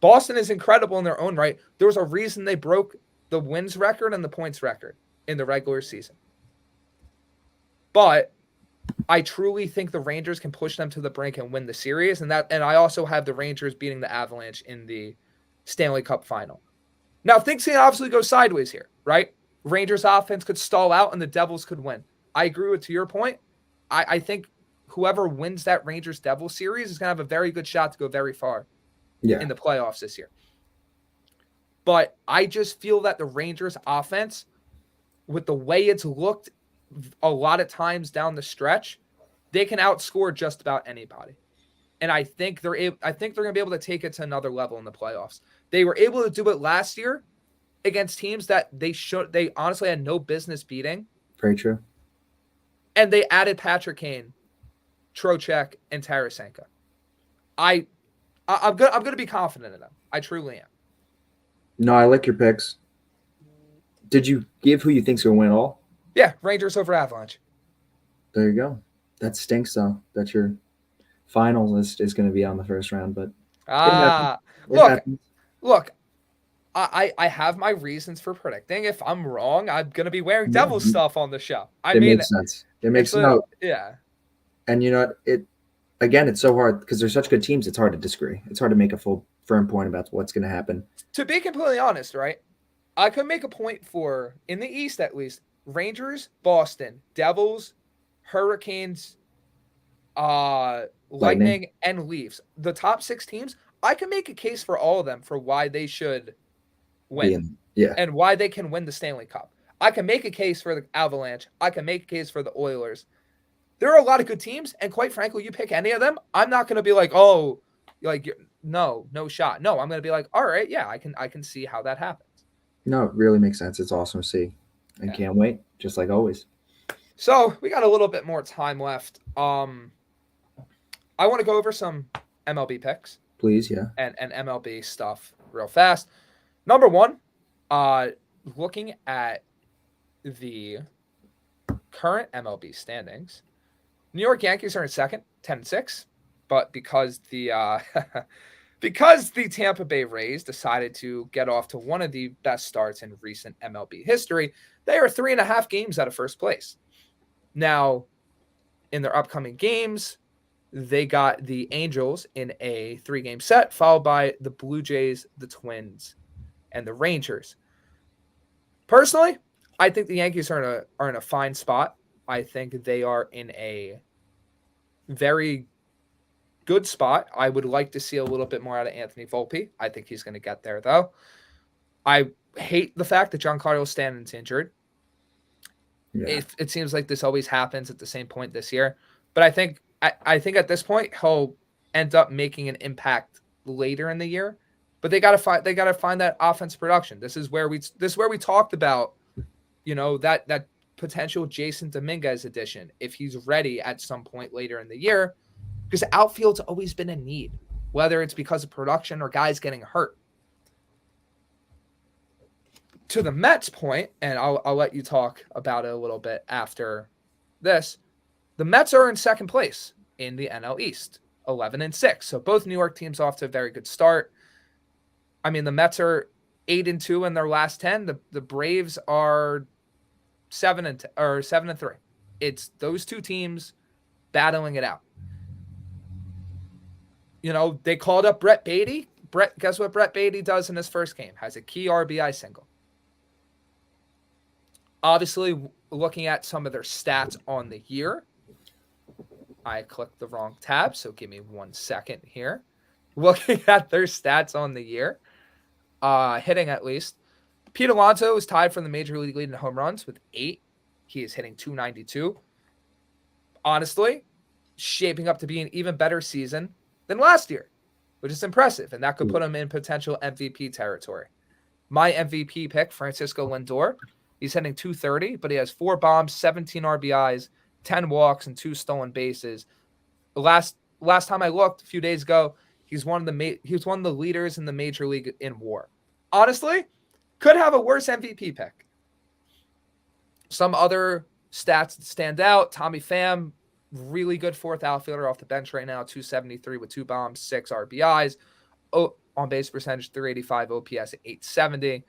S1: Boston is incredible in their own right. There was a reason they broke the wins record and the points record in the regular season. But I truly think the Rangers can push them to the brink and win the series. And I also have the Rangers beating the Avalanche in the Stanley Cup final. Now, things can obviously go sideways here, right? Rangers offense could stall out and the Devils could win. I agree with to your point. I think whoever wins that Rangers-Devils series is going to have a very good shot to go very far in the playoffs this year. But I just feel that the Rangers offense, with the way it's looked a lot of times down the stretch, they can outscore just about anybody. And I think they're going to be able to take it to another level in the playoffs. They were able to do it last year against teams that they honestly had no business beating.
S2: Very true.
S1: And they added Patrick Kane, Trocheck, and Tarasenko. I'm gonna be confident in them. I truly am.
S2: No, I like your picks. Did you give who you think's gonna win it all?
S1: Yeah, Rangers over Avalanche.
S2: There you go. That stinks though. That your final list is going to be on the first round, but
S1: look. I have my reasons for predicting. If I'm wrong, I'm gonna be wearing Devil stuff on the show.
S2: It makes sense. It makes sense.
S1: Yeah.
S2: And you know it's so hard because they're such good teams. It's hard to disagree. It's hard to make a full firm point about what's going to happen.
S1: To be completely honest, right? I could make a point for, in the East at least, Rangers, Boston, Devils, Hurricanes, Lightning, and Leafs. The top 6 teams, I can make a case for all of them for why they should win. And why they can win the Stanley Cup. I can make a case for the Avalanche. I can make a case for the Oilers. There are a lot of good teams, and quite frankly, you pick any of them, I'm not going to be like, oh, like no shot. No, I'm going to be like, all right, yeah, I can see how that happens.
S2: No, it really makes sense. It's awesome to see. And can't wait, just like always.
S1: So we got a little bit more time left. I want to go over some MLB picks.
S2: Please, yeah.
S1: And MLB stuff real fast. Number 1, looking at the current MLB standings, New York Yankees are in second, 10-6. But because the Tampa Bay Rays decided to get off to one of the best starts in recent MLB history, they are 3.5 games out of first place. Now, in their upcoming games, they got the Angels in a 3-game set, followed by the Blue Jays, the Twins, and the Rangers. Personally, I think the Yankees are in a fine spot. I think they are in a very good spot. I would like to see a little bit more out of Anthony Volpe. I think he's going to get there, though. I hate the fact that Giancarlo Stanton's injured. Yeah. It seems like this always happens at the same point this year. But I think I think at this point he'll end up making an impact later in the year. But they gotta find that offensive production. This is where we talked about, that potential Jason Dominguez addition if he's ready at some point later in the year, because outfield's always been a need, whether it's because of production or guys getting hurt. To the Mets point, and I'll let you talk about it a little bit after this. The Mets are in second place in the NL East, 11-6. So both New York teams off to a very good start. I mean, the Mets are 8-2 in their last 10. The Braves are 7-3. It's those two teams battling it out. They called up Brett Baty. Guess what Brett Baty does in his first game? Has a key RBI single. Obviously, looking at some of their stats on the year, I clicked the wrong tab, so give me 1 second here. Looking at their stats on the year, hitting at least, Pete Alonso is tied for the major league lead in home runs with 8. He is hitting 292. Honestly, shaping up to be an even better season than last year, which is impressive, and that could put him in potential MVP territory. My MVP pick, Francisco Lindor, he's hitting 230, but he has 4 bombs, 17 RBIs, 10 walks, and 2 stolen bases. Last time I looked, a few days ago, he was one of the leaders in the major league in WAR. Honestly, could have a worse MVP pick. Some other stats that stand out: Tommy Pham, really good fourth outfielder off the bench right now, 273 with 2 bombs, 6 RBIs, on base percentage 385, OPS 870.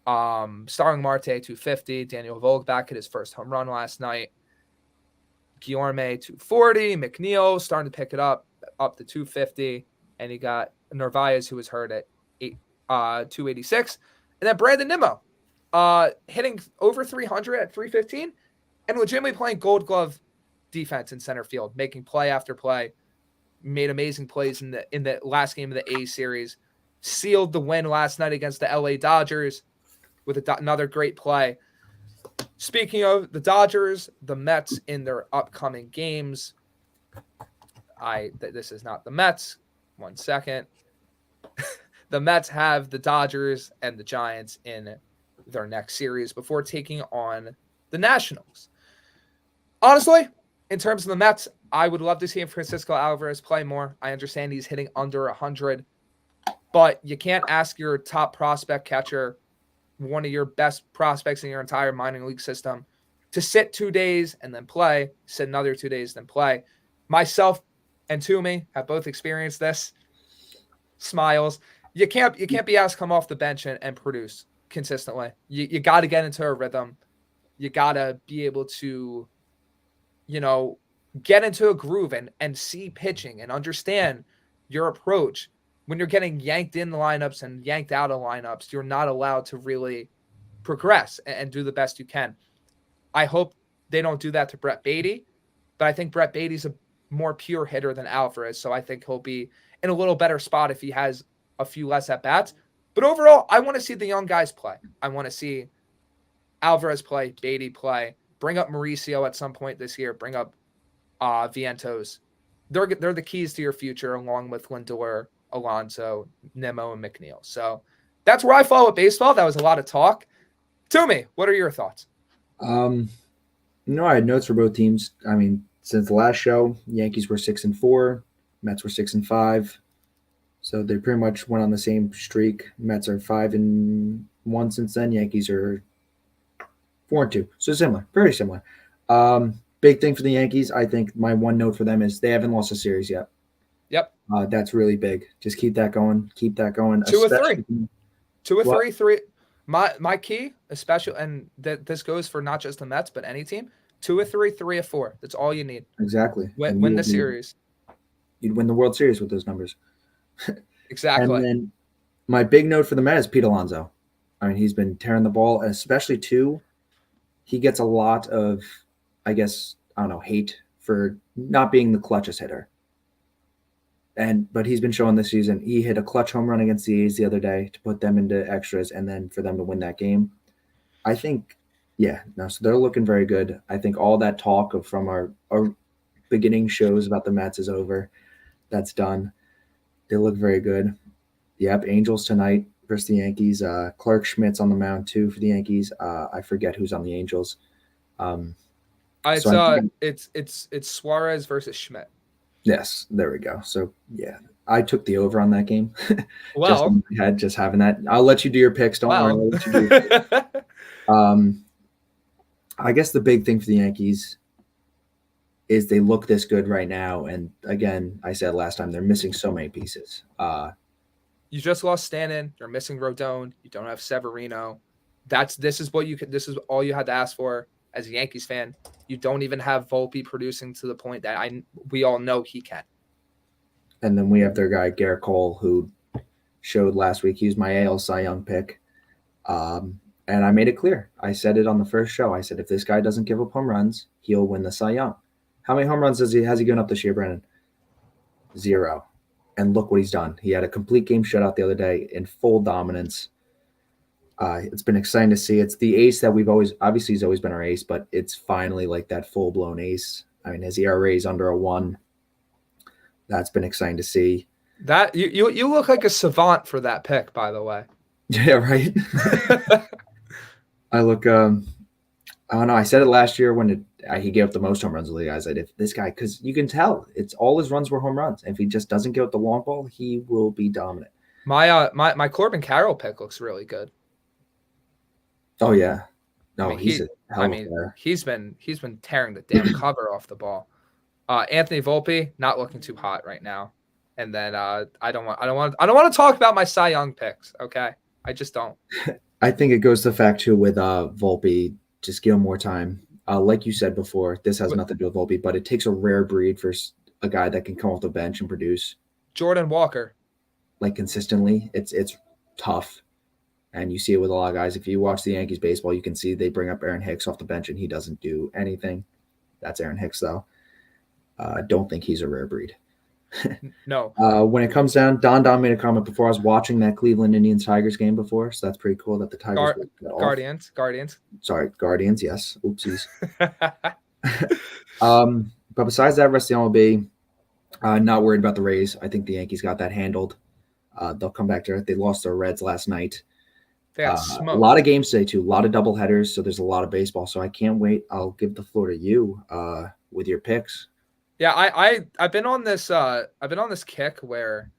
S1: Starling Marte 250. Daniel Vogelbach hit his first home run last night. Guillorme 240. McNeil starting to pick it up to 250, and he got Narvaez, who was hurt at 286, and then Brandon Nimmo hitting over 300 at 315, and legitimately playing Gold Glove defense in center field, making play after play. Made amazing plays in the last game of the A series. Sealed the win last night against the LA Dodgers with another great play. Speaking of the Dodgers, the Mets in their upcoming games. This is not the Mets. 1 second. The Mets have the Dodgers and the Giants in their next series before taking on the Nationals. Honestly, in terms of the Mets, I would love to see Francisco Alvarez play more. I understand he's hitting under 100, but you can't ask your top prospect catcher, one of your best prospects in your entire minor league system, to sit 2 days and then play, sit another 2 days, then play. Myself and Toomey have both experienced this. Smiles. You can't be asked to come off the bench and produce consistently. You got to get into a rhythm. You got to be able to, get into a groove and see pitching and understand your approach. When you're getting yanked in the lineups and yanked out of lineups, you're not allowed to really progress and do the best you can. I hope they don't do that to Brett Baty, but I think Brett Baty's a more pure hitter than Alvarez, so I think he'll be in a little better spot if he has a few less at-bats. But overall, I want to see the young guys play. I want to see Alvarez play, Baty play, bring up Mauricio at some point this year, bring up Vientos. They're the keys to your future, along with Lindor, Alonso, Nimmo, and McNeil. So that's where I follow baseball. That was a lot of talk. Toomey, what are your thoughts?
S2: I had notes for both teams. I mean, since the last show, Yankees were 6-4, Mets were 6-5. So they pretty much went on the same streak. Mets are 5-1 since then. Yankees are 4-2. So similar, very similar. Big thing for the Yankees, I think my one note for them is they haven't lost a series yet.
S1: Yep.
S2: That's really big. Just keep that going. Keep that going.
S1: 2 or 3. 2 or
S2: What?
S1: 3, 3. My key, especially, and this goes for not just the Mets, but any team, 2 or 3, 3 or 4. That's all you need.
S2: Exactly.
S1: Win the series.
S2: You'd win the World Series with those numbers.
S1: Exactly.
S2: And then my big note for the Mets is Pete Alonso. I mean, he's been tearing the ball, especially too. He gets a lot of, hate for not being the clutchest hitter. But he's been showing this season. He hit a clutch home run against the A's the other day to put them into extras and then for them to win that game. I think, so they're looking very good. I think all that talk from our beginning shows about the Mets is over. That's done. They look very good. Yep, Angels tonight versus the Yankees. Clark Schmidt's on the mound too for the Yankees. I forget who's on the Angels.
S1: It's Suarez versus Schmidt.
S2: Yes, there we go. So yeah, I took the over on that game.
S1: Well,
S2: just in my head, just having that. I'll let you do your picks. Don't worry. I'll let you do your picks. I guess the big thing for the Yankees is they look this good right now, and again, I said last time they're missing so many pieces.
S1: You just lost Stanton. You're missing Rodon. You don't have Severino. This is all you had to ask for as a Yankees fan. You don't even have Volpe producing to the point that we all know he can.
S2: And then we have their guy Garrett Cole, who showed last week he was my AL Cy Young pick. And I made it clear. I said it on the first show. I said if this guy doesn't give up home runs, he'll win the Cy Young. How many home runs has he given up this year, Brandon? 0. And look what he's done. He had a complete game shutout the other day in full dominance. It's been exciting to see. It's the ace that obviously he's always been our ace, but it's finally like that full-blown ace. I mean, his ERA is under a 1. That's been exciting to see.
S1: That you look like a savant for that pick, by the way.
S2: Yeah, right. I look. I don't know. I said it last year when he gave up the most home runs of the guys. I said, if this guy, because you can tell it's all his runs were home runs. If he just doesn't give up the long ball, he will be dominant.
S1: My Corbin Carroll pick looks really good.
S2: Oh yeah, no,
S1: I mean, he's been tearing the damn cover off the ball. Anthony Volpe not looking too hot right now, and then I don't want to talk about my Cy Young picks. Okay, I just don't.
S2: I think it goes to the fact too with Volpe. Just give him more time. Like you said before, this has nothing to do with Volpe, but it takes a rare breed for a guy that can come off the bench and produce.
S1: Jordan Walker,
S2: like consistently, it's tough. And you see it with a lot of guys. If you watch the Yankees baseball, you can see they bring up Aaron Hicks off the bench and he doesn't do anything. That's Aaron Hicks, though. I don't think he's a rare breed.
S1: No.
S2: When it comes down, Don made a comment before. I was watching that Cleveland Indians-Tigers game before, so that's pretty cool that the Tigers
S1: Guardians.
S2: Sorry, Guardians, yes. Oopsies. But besides that, rest of the MLB, not worried about the Rays. I think the Yankees got that handled. They'll come back to it. They lost their Reds last night.
S1: They got smoked.
S2: A lot of games today, too. A lot of doubleheaders, so there's a lot of baseball. So I can't wait. I'll give the floor to you with your picks.
S1: Yeah, I've been on this kick where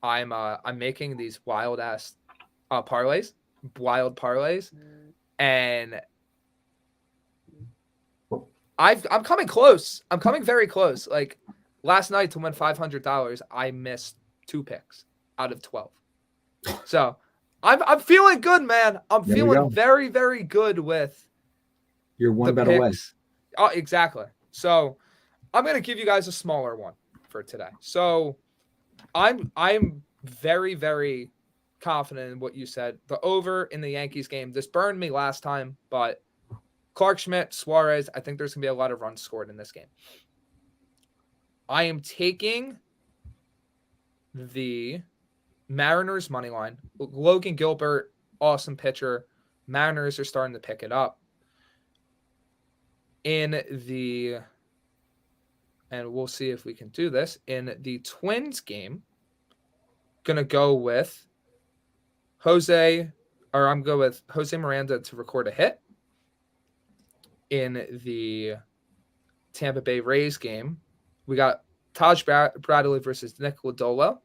S1: I'm making these wild parlays, and I'm coming close. I'm coming very close. Like last night to win $500, I missed 2 picks out of 12. So I'm feeling good, man. I'm feeling very, very good with
S2: you're one bet away.
S1: Oh, exactly. So I'm going to give you guys a smaller one for today. So I'm very, very confident in what you said. The over in the Yankees game, this burned me last time, but Clark Schmidt, Suarez, I think there's going to be a lot of runs scored in this game. I am taking the Mariners money line. Logan Gilbert, awesome pitcher. Mariners are starting to pick it up. And we'll see if we can do this. In the Twins game, going to go with Jose Miranda to record a hit. In the Tampa Bay Rays game, we got Taj Bradley versus Nick Lodolo.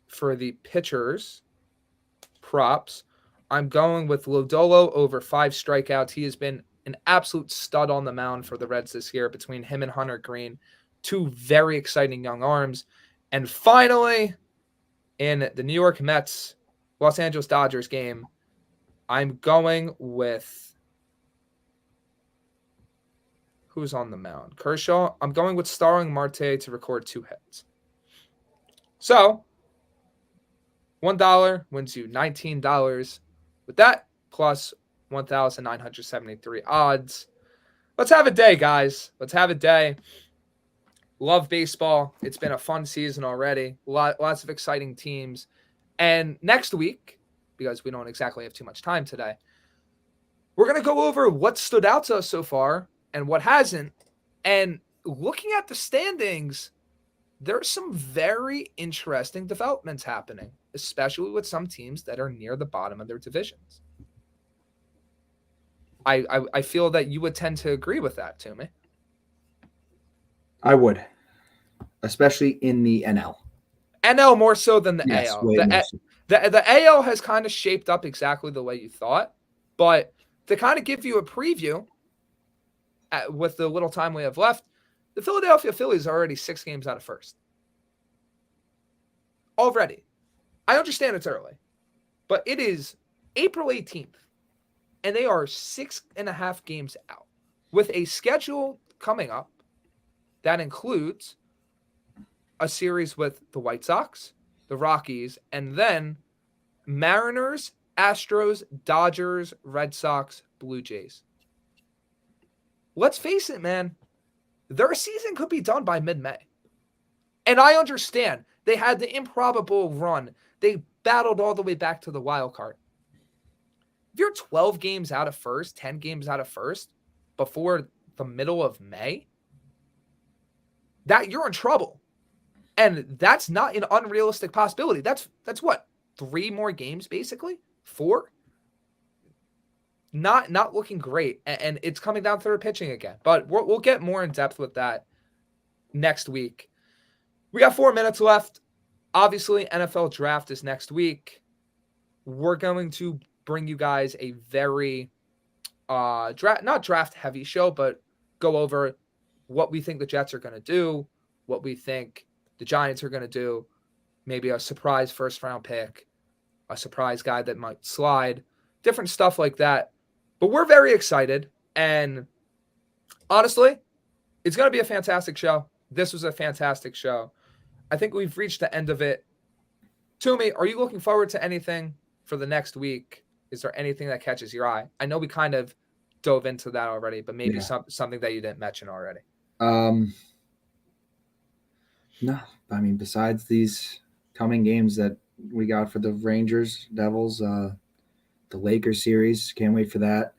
S1: For the pitchers, props, I'm going with Lodolo over 5 strikeouts. He has been an absolute stud on the mound for the Reds this year between him and Hunter Green. 2 very exciting young arms. And finally, in the New York Mets, Los Angeles Dodgers game, I'm going with who's on the mound? Kershaw. I'm going with Starling Marte to record 2 hits. So, $1 wins you $19. With that, plus 1,973 odds. Let's have a day, guys. Let's have a day. Love baseball. It's been a fun season already. Lots of exciting teams. And next week, because we don't exactly have too much time today, we're going to go over what stood out to us so far and what hasn't. And looking at the standings, there's some very interesting developments happening, especially with some teams that are near the bottom of their divisions. I feel that you would tend to agree with that, Toomey.
S2: I would, especially in the NL.
S1: NL more so than the
S2: Yes,
S1: AL.
S2: way more so.
S1: The AL has kind of shaped up exactly the way you thought, but to kind of give you a preview with the little time we have left, the Philadelphia Phillies are already 6 games out of first. Already. I understand it's early, but it is April 18th, and they are 6.5 games out with a schedule coming up that includes a series with the White Sox, the Rockies, and then Mariners, Astros, Dodgers, Red Sox, Blue Jays. Let's face it, man. Their season could be done by mid-May. And I understand they had the improbable run. They battled all the way back to the wild card. If you're 12 games out of first, 10 games out of first before the middle of May, that you're in trouble. And that's not an unrealistic possibility. That's what? 3 more games, basically? 4? Not looking great. And it's coming down to their pitching again. But we'll get more in depth with that next week. We got 4 minutes left. Obviously, NFL draft is next week. We're going to bring you guys a very not draft heavy show, but go over what we think the Jets are going to do, what we think the Giants are going to do, maybe a surprise first round pick, a surprise guy that might slide, different stuff like that. But we're very excited. And honestly, it's going to be a fantastic show. This was a fantastic show. I think we've reached the end of it. Toomey, are you looking forward to anything for the next week? Is there anything that catches your eye? I know we kind of dove into that already, but maybe something that you didn't mention already.
S2: No, I mean, besides these coming games that we got for the Rangers, Devils, the Lakers series, can't wait for that.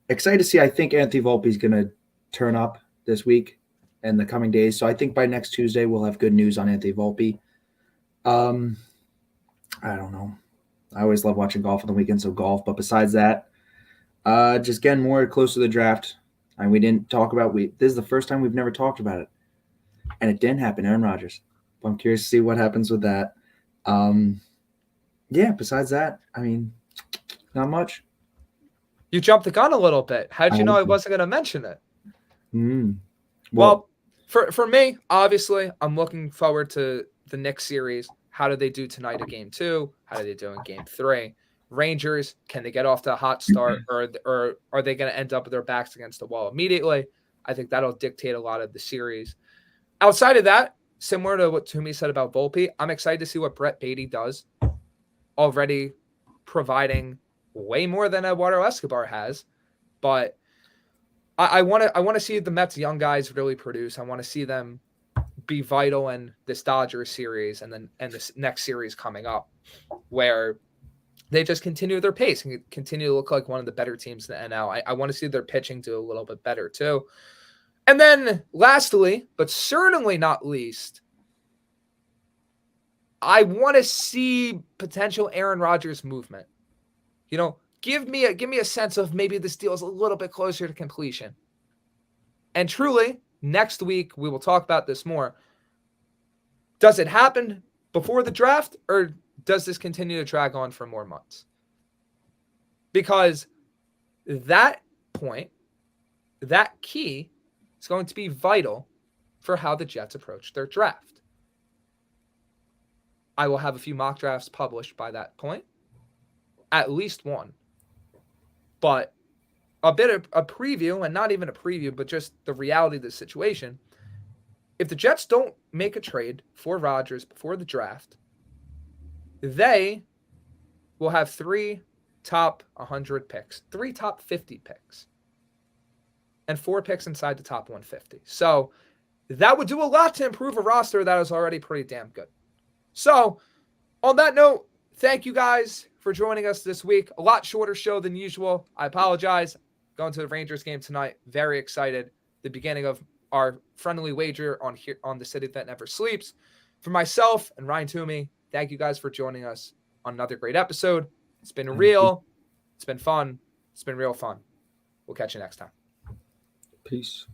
S2: Excited to see. I think Anthony Volpe is going to turn up this week and the coming days. So I think by next Tuesday we'll have good news on Anthony Volpe. I don't know. I always love watching golf on the weekend, so golf. But besides that, just getting more close to the draft. And we didn't talk about this is the first time we've never talked about it. And it didn't happen, Aaron Rodgers. But I'm curious to see what happens with that. Besides that, I mean, not much.
S1: You jumped the gun a little bit. How'd you know I wasn't going to mention it? Well, for me, obviously, I'm looking forward to the Knicks series. How do they do tonight in Game 2? How do they do in Game 3? Rangers, can they get off to a hot start, or are they going to end up with their backs against the wall immediately? I think that'll dictate a lot of the series. Outside of that, similar to what Toomey said about Volpe, I'm excited to see what Brett Beatty does. Already providing way more than Eduardo Escobar has, but I want to see the Mets young guys really produce. I want to see them be vital in this Dodgers series and this next series coming up, where they just continue their pace and continue to look like one of the better teams in the NL. I want to see their pitching do a little bit better too. And then lastly, but certainly not least, I want to see potential Aaron Rodgers movement. You know, give me a sense of maybe this deal is a little bit closer to completion. And truly, next week we will talk about this more. Does it happen before the draft, or does this continue to drag on for more months? Because that point, that key, is going to be vital for how the Jets approach their draft. I will have a few mock drafts published by that point. At least one. But a bit of a preview, and not even a preview, but just the reality of the situation. If the Jets don't make a trade for Rodgers before the draft, they will have 3 top 100 picks, 3 top 50 picks, and 4 picks inside the top 150. So that would do a lot to improve a roster that is already pretty damn good. So on that note, thank you guys for joining us this week. A lot shorter show than usual. I apologize. Going to the Rangers game tonight. Very excited. The beginning of our friendly wager on here on the city that never sleeps. For myself and Ryan Toomey, thank you guys for joining us on another great episode. It's been real. It's been fun. It's been real fun. We'll catch you next time.
S2: Peace.